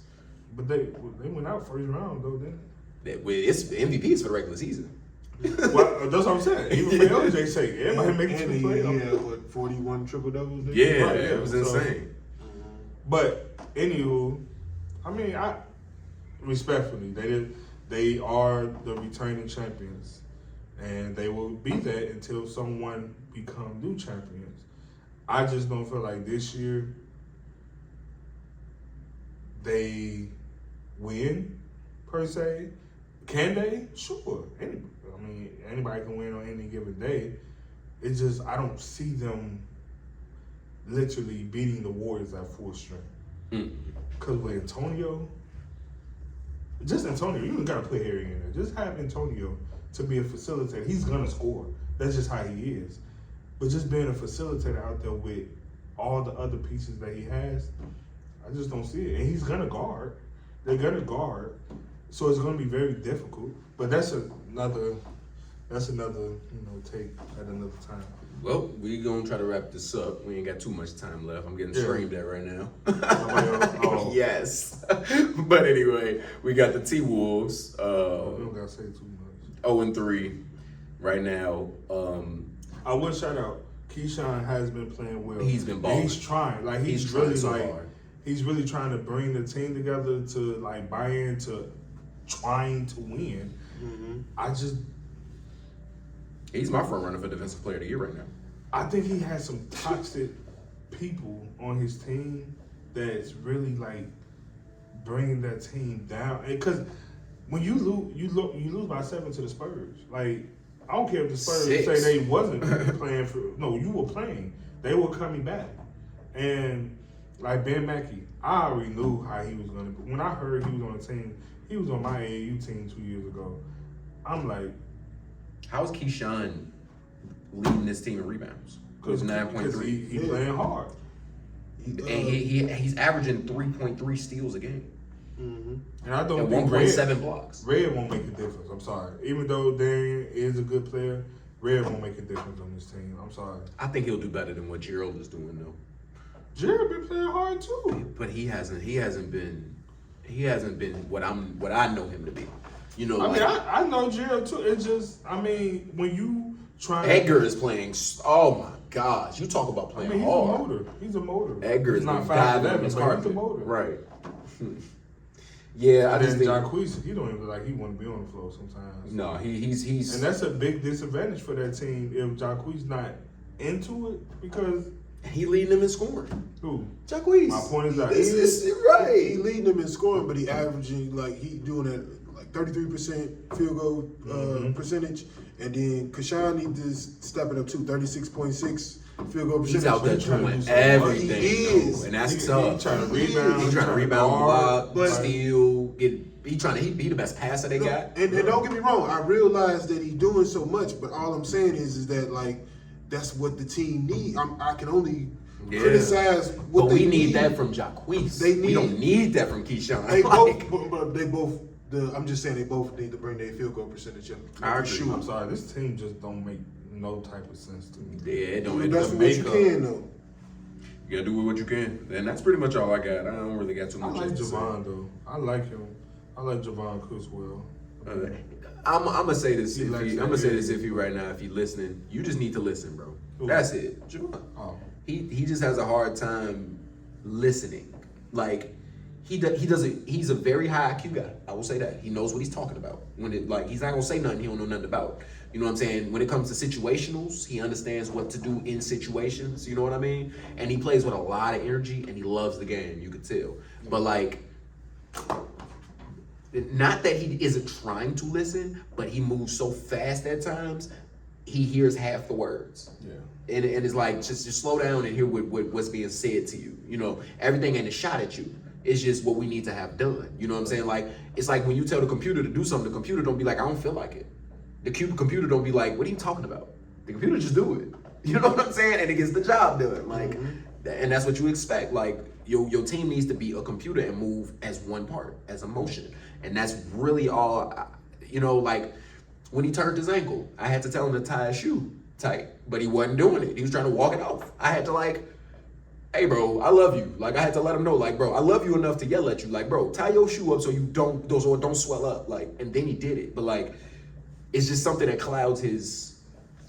But they went out first round though, didn't It's MVP is for the regular season. they? Well, that's what I'm saying. Even for LJ's sake, everybody making And two he plays. had 41 triple doubles. Yeah, Right, it was so- insane. But anywho, I mean, I respectfully, they are the returning champions, and they will be that until someone become new champions. I just don't feel like this year they win per se. Can they? Sure. Anybody can win on any given day. It's just I don't see them literally beating the Warriors at full strength. Because with Antonio, you don't gotta put Harry in there. Just have Antonio to be a facilitator. He's gonna score. That's just how he is. But just being a facilitator out there with all the other pieces that he has, I just don't see it. And he's gonna guard. They're gonna guard. So it's gonna be very difficult. But that's another take at another time. Well, we gonna try to wrap this up. We ain't got too much time left. I'm getting streamed at right now. Oh. Yes. But anyway, we got the T-Wolves. We don't gotta say too much. 0-3 right now. I will shout out. Keyshawn has been playing well. He's been balling. He's trying. Like he's trying really so like hard. he's really trying to bring the team together to like buy into trying to win. He's my front runner for Defensive Player of the Year right now. I think he has some toxic people on his team that's really like bringing that team down. Because when you lose by 7 to the Spurs. Like I don't care if the Spurs 6. say they wasn't playing for. No, you were playing. They were coming back, and like Ben Mackey, I already knew how he was gonna. When I heard he was on the team, he was on my AAU team 2 years ago. I'm like, How's Keyshawn leading this team in rebounds? With 9.3. He playing hard. And he's averaging 3.3 steals a game. And I don't And think 1.7 blocks. Red won't make a difference. I'm sorry. Even though Darian is a good player, Red won't make a difference on this team. I'm sorry. I think he'll do better than what Gerald is doing though. Jared been playing hard too. But he hasn't been what I know him to be. You know, I know Jared too. It's just, when you try. Edgar is playing. Oh my gosh, you talk about playing he's hard. a motor. He's a motor. Edgar is not not diving on 5'11", his but carpet. he's a motor. Right. Yeah, I just And think Jacquees, he don't even look like he want to be on the floor sometimes. no, he's And that's a big disadvantage for that team if Jacquees not into it because he leading them in scoring. who? Jacquees. My point is that He right. leading them in scoring, but he averaging like he doing it like 33% field goal percentage, and then Kashawn needs to step it up too, 36.6 field goal percentage. He's out there He trying to doing do something. everything, He is. and that's He tough. trying to He rebound. is. He trying to rebound, guard, block, but- steal, he the best passer they got. And don't get me wrong, I realize that he's doing so much, but all I'm saying is that like that's what the team need. I can only criticize what But they we need that from Jacquees. We don't need that from Keyshawn. They Like, both, but they both. I'm just saying they both need to bring their field goal percentage up. I agree. Sure. I'm sorry, this team just don't make no type of sense to me. yeah, it Do don't. the It best don't with what you make can though. You gotta do what you can, and that's pretty much all I got. I don't really got too I much. like else to say. Javon though. I like him. I like Javon Criswell. I'm gonna say this. He likes I'm that gonna say area. this if you right now, if you listening, you just need to listen, bro. Who? That's it. Javon. Oh, He just has a hard time listening. Like he doesn't. He's a very high IQ guy. I will say that. He knows what he's talking about. When it like he's not gonna say nothing he don't know nothing about. You know what I'm saying? When it comes to situationals, he understands what to do in situations. You know what I mean? And he plays with a lot of energy, and he loves the game. You could tell. But like, not that he isn't trying to listen, but he moves so fast at times, he hears half the words. yeah. And it's like, just slow down and hear what's being said to you. You know, everything ain't a shot at you. It's just what we need to have done. You know what I'm saying? Like, it's like when you tell the computer to do something, the computer don't be like, I don't feel like it. The computer don't be like, what are you talking about? The computer just do it. You know what I'm saying? And it gets the job done. Like, and that's what you expect. Like, your team needs to be a computer and move as one part, as a motion. And that's really all, you know, like, when he turned his ankle, I had to tell him to tie his shoe tight, but he wasn't doing it. He was trying to walk it off. I had to like, hey bro, I love you. Like I had to let him know, like, bro, I love you enough to yell at you. Like, bro, tie your shoe up so you don't swell up. Like, and then he did it. But like, it's just something that clouds his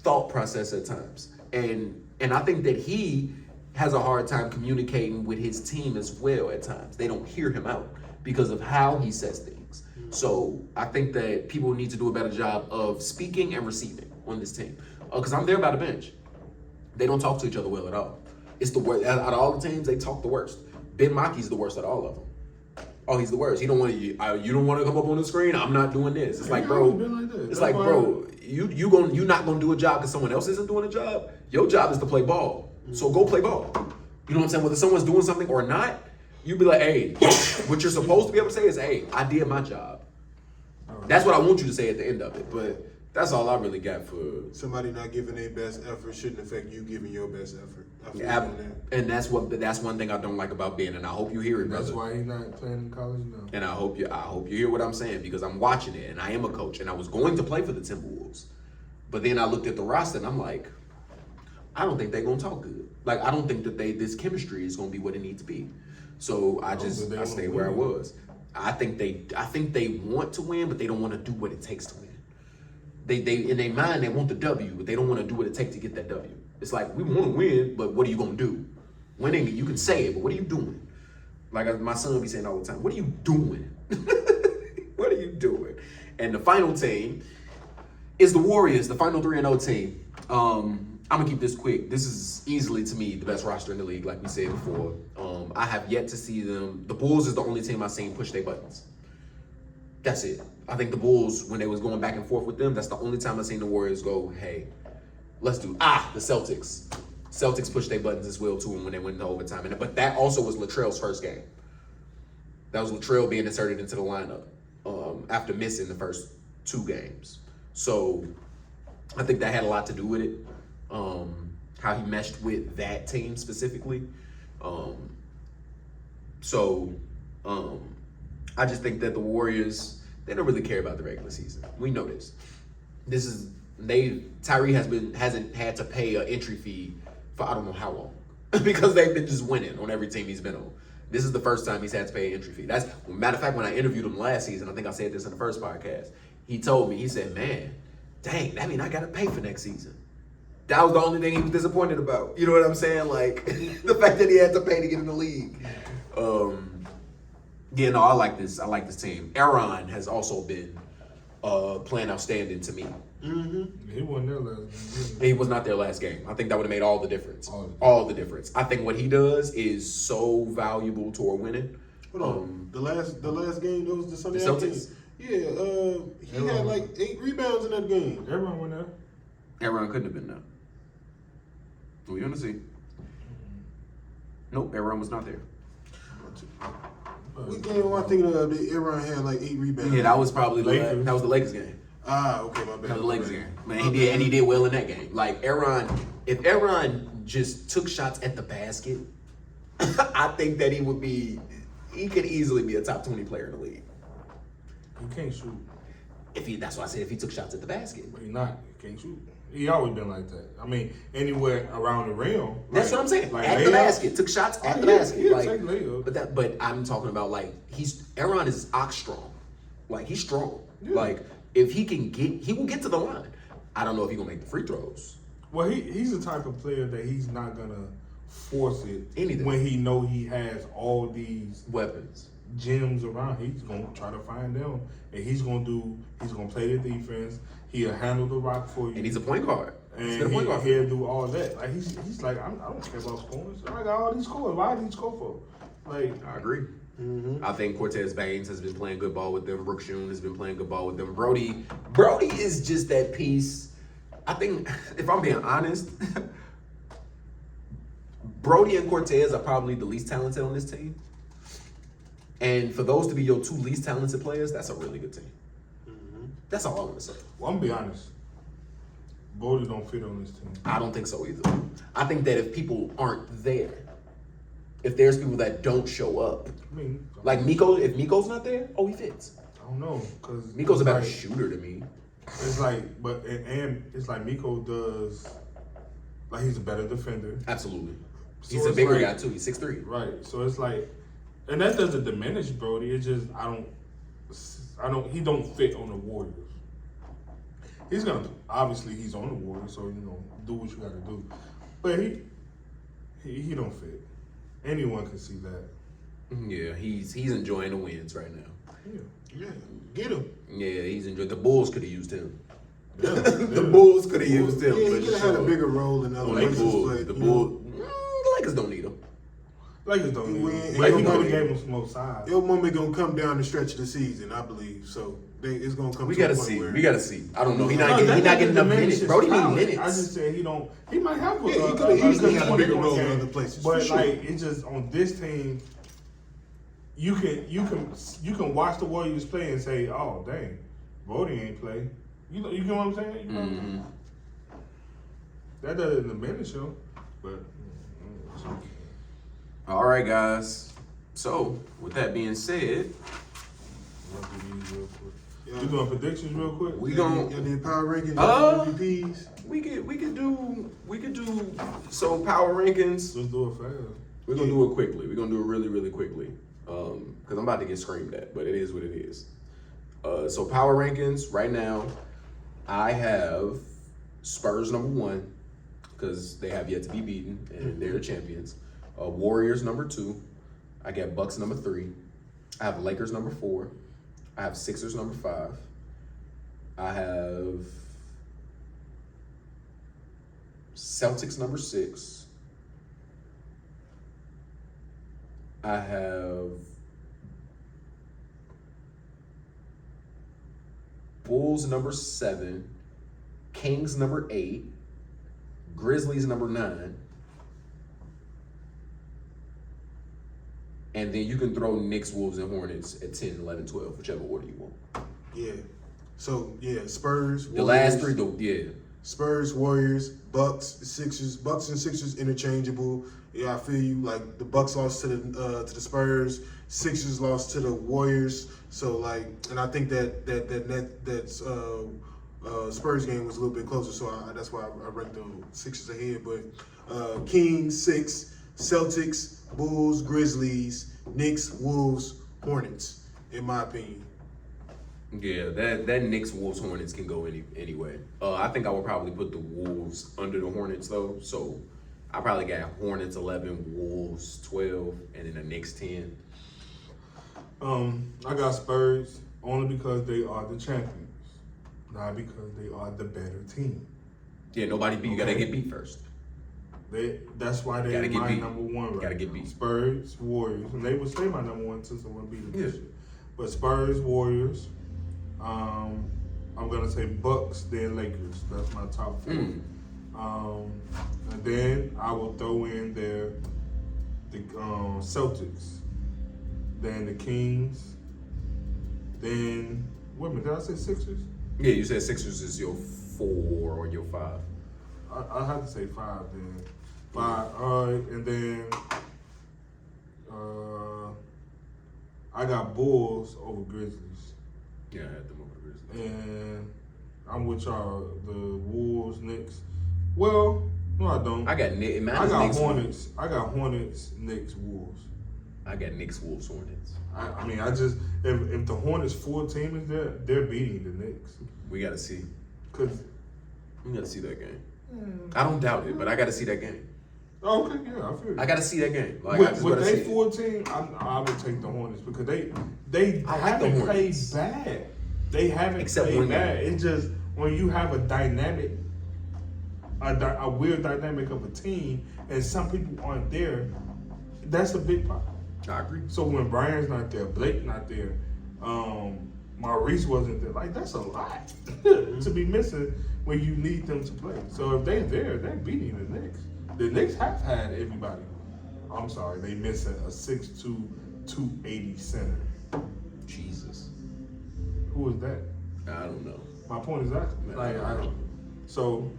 thought process at times. And I think that he has a hard time communicating with his team as well at times. They don't hear him out because of how he says things. So I think that people need to do a better job of speaking and receiving on this team. Because I'm there by the bench. They don't talk to each other well at all. It's the worst. Out of all the teams, they talk the worst. Ben Mackey's the worst out of all of them. Oh, he's the worst. He don't want you. You don't want to come up on the screen. I'm not doing this. It's like, He bro. always been like that. It's That's like, why- bro. You not gonna do a job because someone else isn't doing a job. Your job is to play ball. So go play ball. You know what I'm saying? Whether someone's doing something or not, you be like, hey, what you're supposed to be able to say is, hey, I did my job. That's what I want you to say at the end of it. But that's all I really got for. Somebody not giving their best effort shouldn't affect you giving your best effort. I feel you on that. And that's one thing I don't like about Ben, and I hope you hear it, That's brother. why he's not playing in college now. And I hope you hear what I'm saying because I'm watching it, and I am a coach, and I was going to play for the Timberwolves, but then I looked at the roster, and I'm like, I don't think they're gonna talk good. Like I don't think that this chemistry is gonna be what it needs to be. So I stayed where I was. I think they want to win, but they don't want to do what it takes to win. They in their mind they want the W, but they don't want to do what it takes to get that W. It's like we want to win, but what are you gonna do? Winning, you can say it, but what are you doing? Like my son be saying all the time, what are you doing? What are you doing? And the final team is the Warriors, the final 3-0 team. I'm gonna keep this quick. This is easily to me the best roster in the league, like we said before. I have yet to see them. The Bulls is the only team I've seen push their buttons. That's it. I think the Bulls, when they was going back and forth with them, that's the only time I've seen the Warriors go, hey, let's do the Celtics. Celtics pushed their buttons as well too when they went into overtime. But that also was Latrell's first game. That was Latrell being inserted into the lineup after missing the first 2 games. So I think that had a lot to do with it. How he meshed with that team specifically. I just think that the Warriors, they don't really care about the regular season. We know this. Tyree hasn't had to pay an entry fee for I don't know how long because they've been just winning on every team he's been on. This is the first time he's had to pay an entry fee. Matter of fact, when I interviewed him last season, I think I said this in the first podcast. He told me, he said, "Man, dang, that mean I got to pay for next season." That was the only thing he was disappointed about. You know what I'm saying? Like the fact that he had to pay to get in the league. Yeah, no, I like this. I like this team. Aaron has also been playing outstanding to me. Mm-hmm. He wasn't there last game. He was not there last game. I think that would have made all the difference. All the difference. I think what he does is so valuable toward winning. Hold on. The last game, that was the Sunday The night Celtics? game. Yeah, he had like 8 rebounds in that game. Everyone went there. Aaron couldn't have been there. We're gonna see. Nope, Aaron was not there. What game am I thinking of? That Aaron had like 8 rebounds. Yeah, that was probably Lakers. that was the Lakers game. Okay, my bad. That was the Lakers game. Man, he did well in that game. Like if Aaron just took shots at the basket, I think that he could easily be a top 20 player in the league. He can't shoot. That's why I said if he took shots at the basket. But he not. He can't shoot. He always been like that. I mean, anywhere around the rim. That's what I'm saying. Like At the layups. basket, took shots at the Yeah, basket. yeah, Like, take layups. but I'm talking about like Aaron is ox strong. Like he's strong. Yeah. Like if he will get to the line. I don't know if he's gonna make the free throws. Well, he's the type of player that he's not gonna force it Anything. when he know he has all these Weapons. gems around. He's gonna try to find them, and he's gonna play the defense. He'll handle the rock for you. And he's a point guard. He's been And a point guard. he'll do all that. Like he's like, I don't care about scoring. I got all these scores. Why did he score for? Like, I agree. I think Cortez Baines has been playing good ball with them. Brooks June has been playing good ball with them. Brody is just that piece. I think, if I'm being honest, Brody and Cortez are probably the least talented on this team. And for those to be your 2 least talented players, that's a really good team. That's all I want to say. well, I'm gonna be honest. Brody don't fit on this team. I don't think so either. I think that if people aren't there, if there's people that don't show up, I mean, like Miko, if Miko's not there, he fits. I don't know, cause Miko's a better like, shooter to me. It's like, and it's like Miko does. Like he's a better defender, Absolutely. So He's a it's bigger like- guy too. He's 6'3". right? So it's like, and that doesn't diminish Brody. It's just he don't fit on the Warriors. He's gonna obviously he's on the Warriors, so do what you got to do. But he don't fit. Anyone can see that. Yeah, he's enjoying the wins right now. Yeah. Yeah, get him. Yeah, he's enjoying. The Bulls could have used him. Yeah, The yeah. Bulls could have used him. Yeah, for he could have had a sure. bigger role in other Well, places, but the you know, Lakers don't need him. Lakers don't He need win, him. and But he he could have win. gave him some more size. Your moment gonna come down the stretch of the season, I believe. So it's gonna come. We to a gotta point see. Where, We gotta see. I don't know. He No, not that getting enough diminishes minutes. Brody need talent. minutes. I just said he don't. He might have. Yeah, he could've easily had a bigger 20-point role in game. other places, But for sure. like, it's just on this team. You can watch the Warriors play and say, "Oh, dang, Brody ain't play." You know what I'm saying? You know what I'm saying? That doesn't diminish him, but. All right, guys. So, with that being said, You doing predictions real quick? we Y'all gon' did power rankings, MVPs. we could do so power rankings. Let's do it fast. We're gonna do it quickly. We're gonna do it really, really quickly. Because I'm about to get screamed at, but it is what it is. So power rankings right now, I have Spurs number 1 because they have yet to be beaten and they're champions. Warriors number 2. I got Bucks number 3. I have Lakers number 4. I have Sixers number 5. I have Celtics number 6. I have Bulls number 7, Kings number 8, Grizzlies number 9, and then you can throw Knicks, Wolves, and Hornets at 10, 11, 12, whichever order you want. Yeah. So yeah, Spurs. The Warriors, last 3, though, yeah. Spurs, Warriors, Bucks, Sixers. Bucks and Sixers interchangeable. Yeah, I feel you. Like the Bucks lost to the Spurs, Sixers lost to the Warriors. So like, and I think that Spurs game was a little bit closer. So that's why I ranked the Sixers ahead. But Kings 6, Celtics, Bulls, Grizzlies, Knicks, Wolves, Hornets. In my opinion. Yeah, that Knicks, Wolves, Hornets can go anyway. I think I would probably put the Wolves under the Hornets though. So I probably got Hornets 11, Wolves 12, and then the Knicks 10. I got Spurs only because they are the champions, not because they are the better team. Yeah, nobody beat. You gotta Okay. get beat first. That's why they're Gotta get my beat. number 1 right Gotta get now. beat. Spurs, Warriors, and they would stay my number 1 since I wouldn't beat them this Yeah. year. But Spurs, Warriors, I'm gonna say Bucks, then Lakers. That's my top 4. And then I will throw in there the Celtics, then the Kings, then wait a minute, did I say Sixers? Yeah, you said Sixers is your 4 or your 5. I have to say 5 then. 5. All right, and then I got Bulls over Grizzlies. Yeah, I had them over the Grizzlies. And I'm with y'all, the Wolves, Knicks. Well, no, I don't. I got Knicks. I got Hornets. I got Hornets, Knicks, Wolves. I got Knicks, Wolves, Hornets. I mean, I just if the Hornets full team is there, they're beating the Knicks. We gotta see. Cause We gotta see that game. I don't doubt it, but I gotta see that game. okay, yeah, I feel you. I gotta see that game. Like, I just with gotta they see it. full team, I would take the Hornets because they I like the haven't played Hornets. bad. They haven't Except played one bad. game. It's just when you have a dynamic, a weird dynamic of a team, and some people aren't there, that's a big problem. I agree. So when Brian's not there, Blake not there, Maurice wasn't there. Like that's a lot to be missing when you need them to play. So if they're there, they're beating the Knicks. The Knicks have had everybody. I'm sorry, they missing a 6'2", 280 center. Jesus. Who is that? I don't know. My point is that. Man, Like I don't know. so.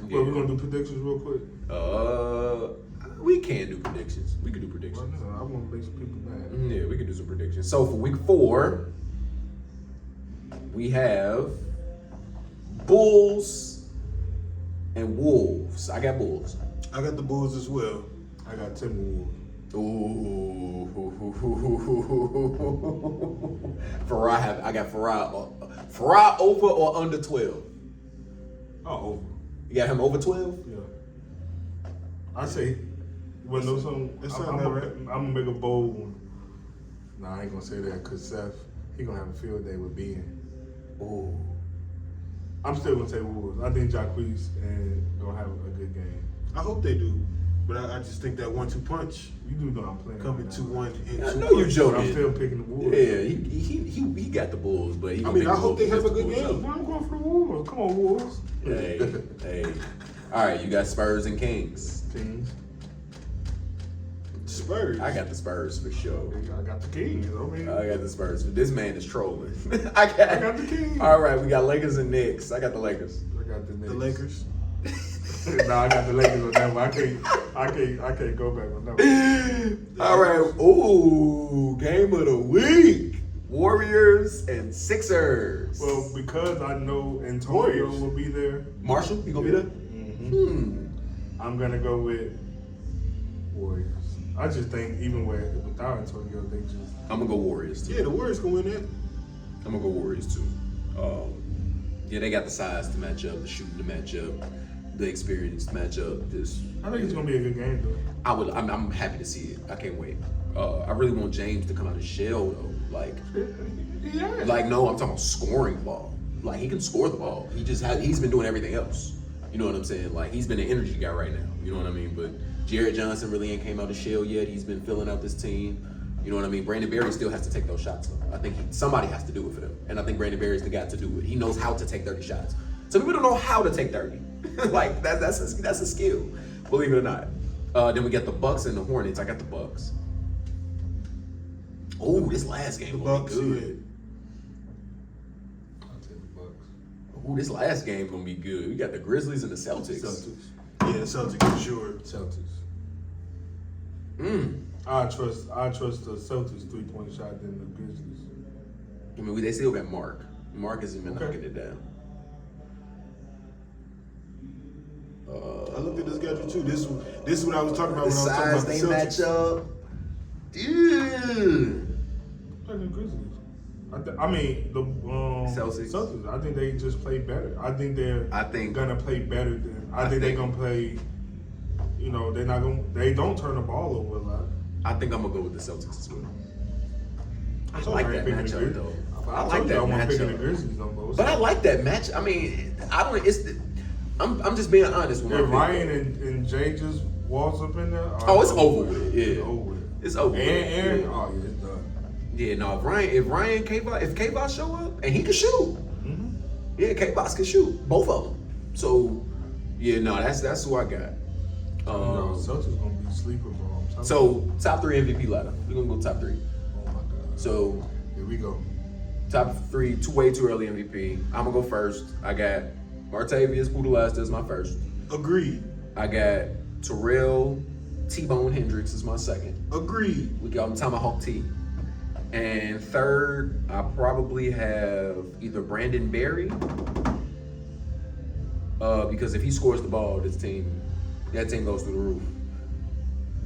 Yeah. Well, we're gonna do predictions real quick. We can do predictions. We can do Well, predictions. no, I want to make some people mad. Yeah, we can do some predictions. So for week 4, we have Bulls and Wolves. I got Bulls. I got the Bulls as well. I got Timberwolves. Ooh. I got Farah over or under 12. Oh, over. You got him over 12? Yeah. I say, well, no, That I'm sound about right. gonna make a bold one. Nah, I ain't gonna say that because Seth, he gonna have a field day with Ben. Ooh. I'm still gonna say Wolves. I think Jacquees and gonna have a good game. I hope they do. But I just think that 1-2 punch You do know I'm playing. coming right to now. one and I two know you punch. joking. I'm still picking the Wolves. Yeah, he got the Bulls, but he I gonna mean, pick I the hope they Wolves have a against good the game. Bulls. Well, I'm going for the Wolves. Come on, Wolves. Hey. All right, you got Spurs and Kings. Kings. Spurs. I got the Spurs for sure. I got the Kings. I mean, I got the Spurs. This man is trolling. I got the Kings. All right, we got Lakers and Knicks. I got the Lakers. I got the Knicks. The Lakers. No, I got the Lakers on that one. I can't go back on that one. All right. Ooh, game of the week. Warriors and Sixers. Well, because I know Antonio Warriors. will be there, Marshall, you gonna be there? I'm gonna go with Warriors. I just think even without Antonio, they just I'm gonna go Warriors too. Yeah, the Warriors can win that. I'm gonna go Warriors too. Yeah, they got the size to match up, the shooting to match up, the experience to match up. Just I think it's gonna be a good game though. I'm happy to see it. I can't wait. I really want James to come out of shell though. Yeah. Like no, I'm talking about scoring the ball. Like he can score the ball. He's been doing everything else. You know what I'm saying? Like he's been an energy guy right now. You know what I mean? But Jared Johnson really ain't came out of shell yet. He's been filling out this team. You know what I mean? Brandon Berry still has to take those shots though. I think somebody has to do it for them. And I think Brandon Berry's the guy to do it. He knows how to take 30 shots. Some people don't know how to take 30. Like that's a skill. Believe it or not. Then we got the Bucks and the Hornets. I got the Bucks. Oh, this last game The gonna Bucks. be Yeah. good. I'll take the Bucks. Ooh, this last game gonna be good. We got the Grizzlies and the Celtics. Yeah, the Celtics for sure. Celtics. Mm. I trust the Celtics 3-point shot than the Grizzlies. I mean, they still got Mark. Mark hasn't been Okay. knocking it down. I looked at the schedule too. This is what I was talking about The when I was talking about size the they Celtics. match up. Dude. Like the Grizzlies. I mean the Celtics. I think they just play better. I think I gonna play better than. I think think- they're gonna play. You know, they don't turn the ball over a lot. I think I'm gonna go with the Celtics as well. I So like I that ain't picking the matchup Grizzlies. though. I told like you that I want picking the matchup. Grizzlies on both. But I like that match. I mean, I don't. I'm just being honest with my If pick. Ryan and Jay just waltz up in there. Oh, it's over with. Yeah. It's over with. It's over with. And Aaron, Yeah. oh yeah, it's done. Yeah, no. If K-Boss show up and he can shoot, Mm-hmm. yeah, K-Boss can shoot both of them. So, yeah, no, that's who I got. Celtics gonna be sleeper, bro. I'm telling you. So top 3 MVP ladder. We're gonna go top 3. Oh my god. So Here we go. top 3, way too early MVP. I'm gonna go first. I got Martavius Pudelas as my first. Agreed. I got Terrell T-Bone Hendricks as my second. Agreed. We got him Tomahawk T. And third, I probably have either Brandon Berry, because if he scores the ball, that team goes through the roof,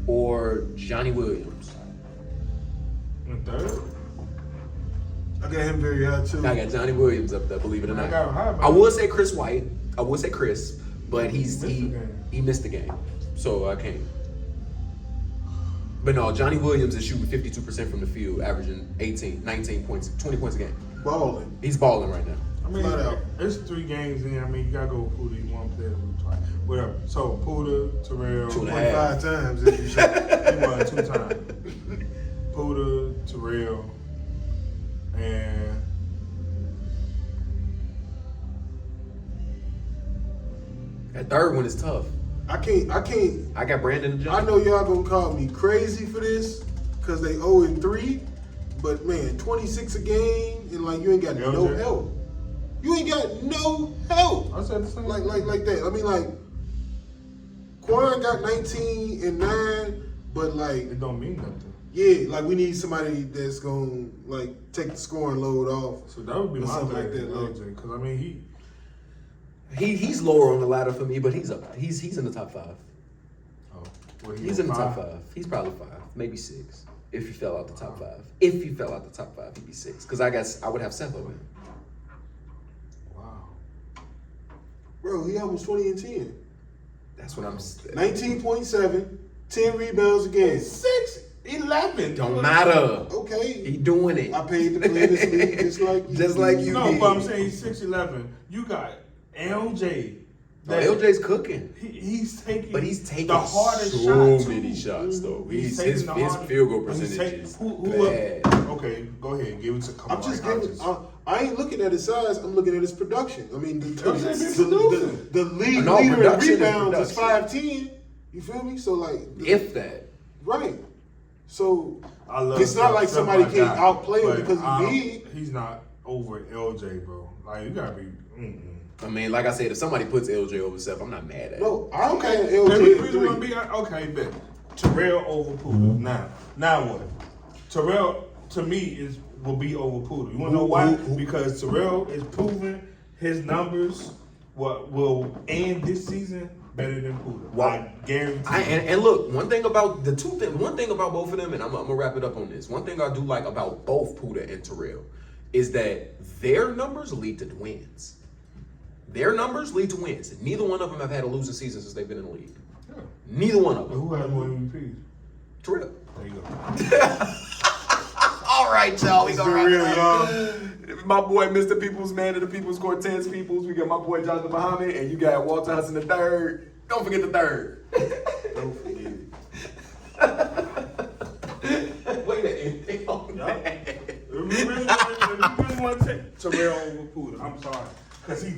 or Johnny Williams. And third. I got him very high too. I got Johnny Williams up there, believe it or I not. got him high, I man. would say Chris White. I would say Chris, but He missed the game. he missed the game, so I can't. But no, Johnny Williams is shooting 52% from the field, averaging 19 points, 20 points a game. Balling. He's balling right now. I mean, Flat out. it's 3 games in. I mean, you gotta go with Puda. You want to play it twice. Whatever. So Puda, Terrell. 2.5. 5 times if you shoot. He won 2 times. Puda, Terrell, and That third one is tough. I can't. I got Brandon and I Johnny. know y'all gonna call me crazy for this, cause they 0-3. But man, 26 a game and like you ain't got no LJ. help. You ain't got no help. I said the same. Like that. I mean, like Quan got 19 and 9, but like it don't mean nothing. yeah, like we need somebody that's gonna like take the scoring load off. So that would be Or my something third like that, like- LJ. Because I mean, He's lower on the ladder for me, but he's up. He's in the top 5. Well, he He's go in the top 5. 5. He's probably 5, maybe 6. If he fell out the top 5. If he fell out the top 5, he'd be 6. Because I guess I would have Seth over him. Wow. Bro, he almost 20 and 10. That's what I'm. 19.7, 10 rebounds a game. 6-11. Don't matter. Okay. He doing it. I paid to play this league just like you. Just like you. No, did. but I'm saying he's 6'11". You got LJ, that LJ's cooking. he's taking, But he's taking the hardest so shot, many too. shots, though. He's His taking the hardest- field goal he's percentage taking- is who bad. Okay, go ahead. Give it to Kamari I'm just giving. Hodges. I ain't looking at his size. I'm looking at his production. I mean, LJ been producing. the league No, leader in production is rebounds is production. 5'10". You feel me? So like, If that. right. So I love it's not like Steph, somebody my can guy, outplay him but because I don't- he big. He's not over LJ, bro. Like you gotta be. I mean, like I said, if somebody puts LJ over Steph, I'm not mad at it. No, I don't Okay, have the LJ reason at why three. okay, bet Terrell over Poole. Now what? Terrell to me will be over Poole. You wanna know why? Because Terrell is proving his numbers will end this season better than Poole. I guarantee. And look, one thing about both of them, and I'm gonna wrap it up on this. One thing I do like about both Puda and Terrell is that their numbers lead to wins. Their numbers lead to wins. Neither one of them have had a losing season since they've been in the league. Yeah. Neither one of them. Who has more MVPs? Terrell. There you go. All right, y'all. We gonna wrap real, it y'all. up. My boy, Mr. People's Man of the People's Cortez Peoples. We got my boy Jonathan Muhammad, and you got Walter Hudson the third. Don't forget the third. Don't forget it. Wait a minute. If you really want to take Terrell over Poole, I'm sorry, because he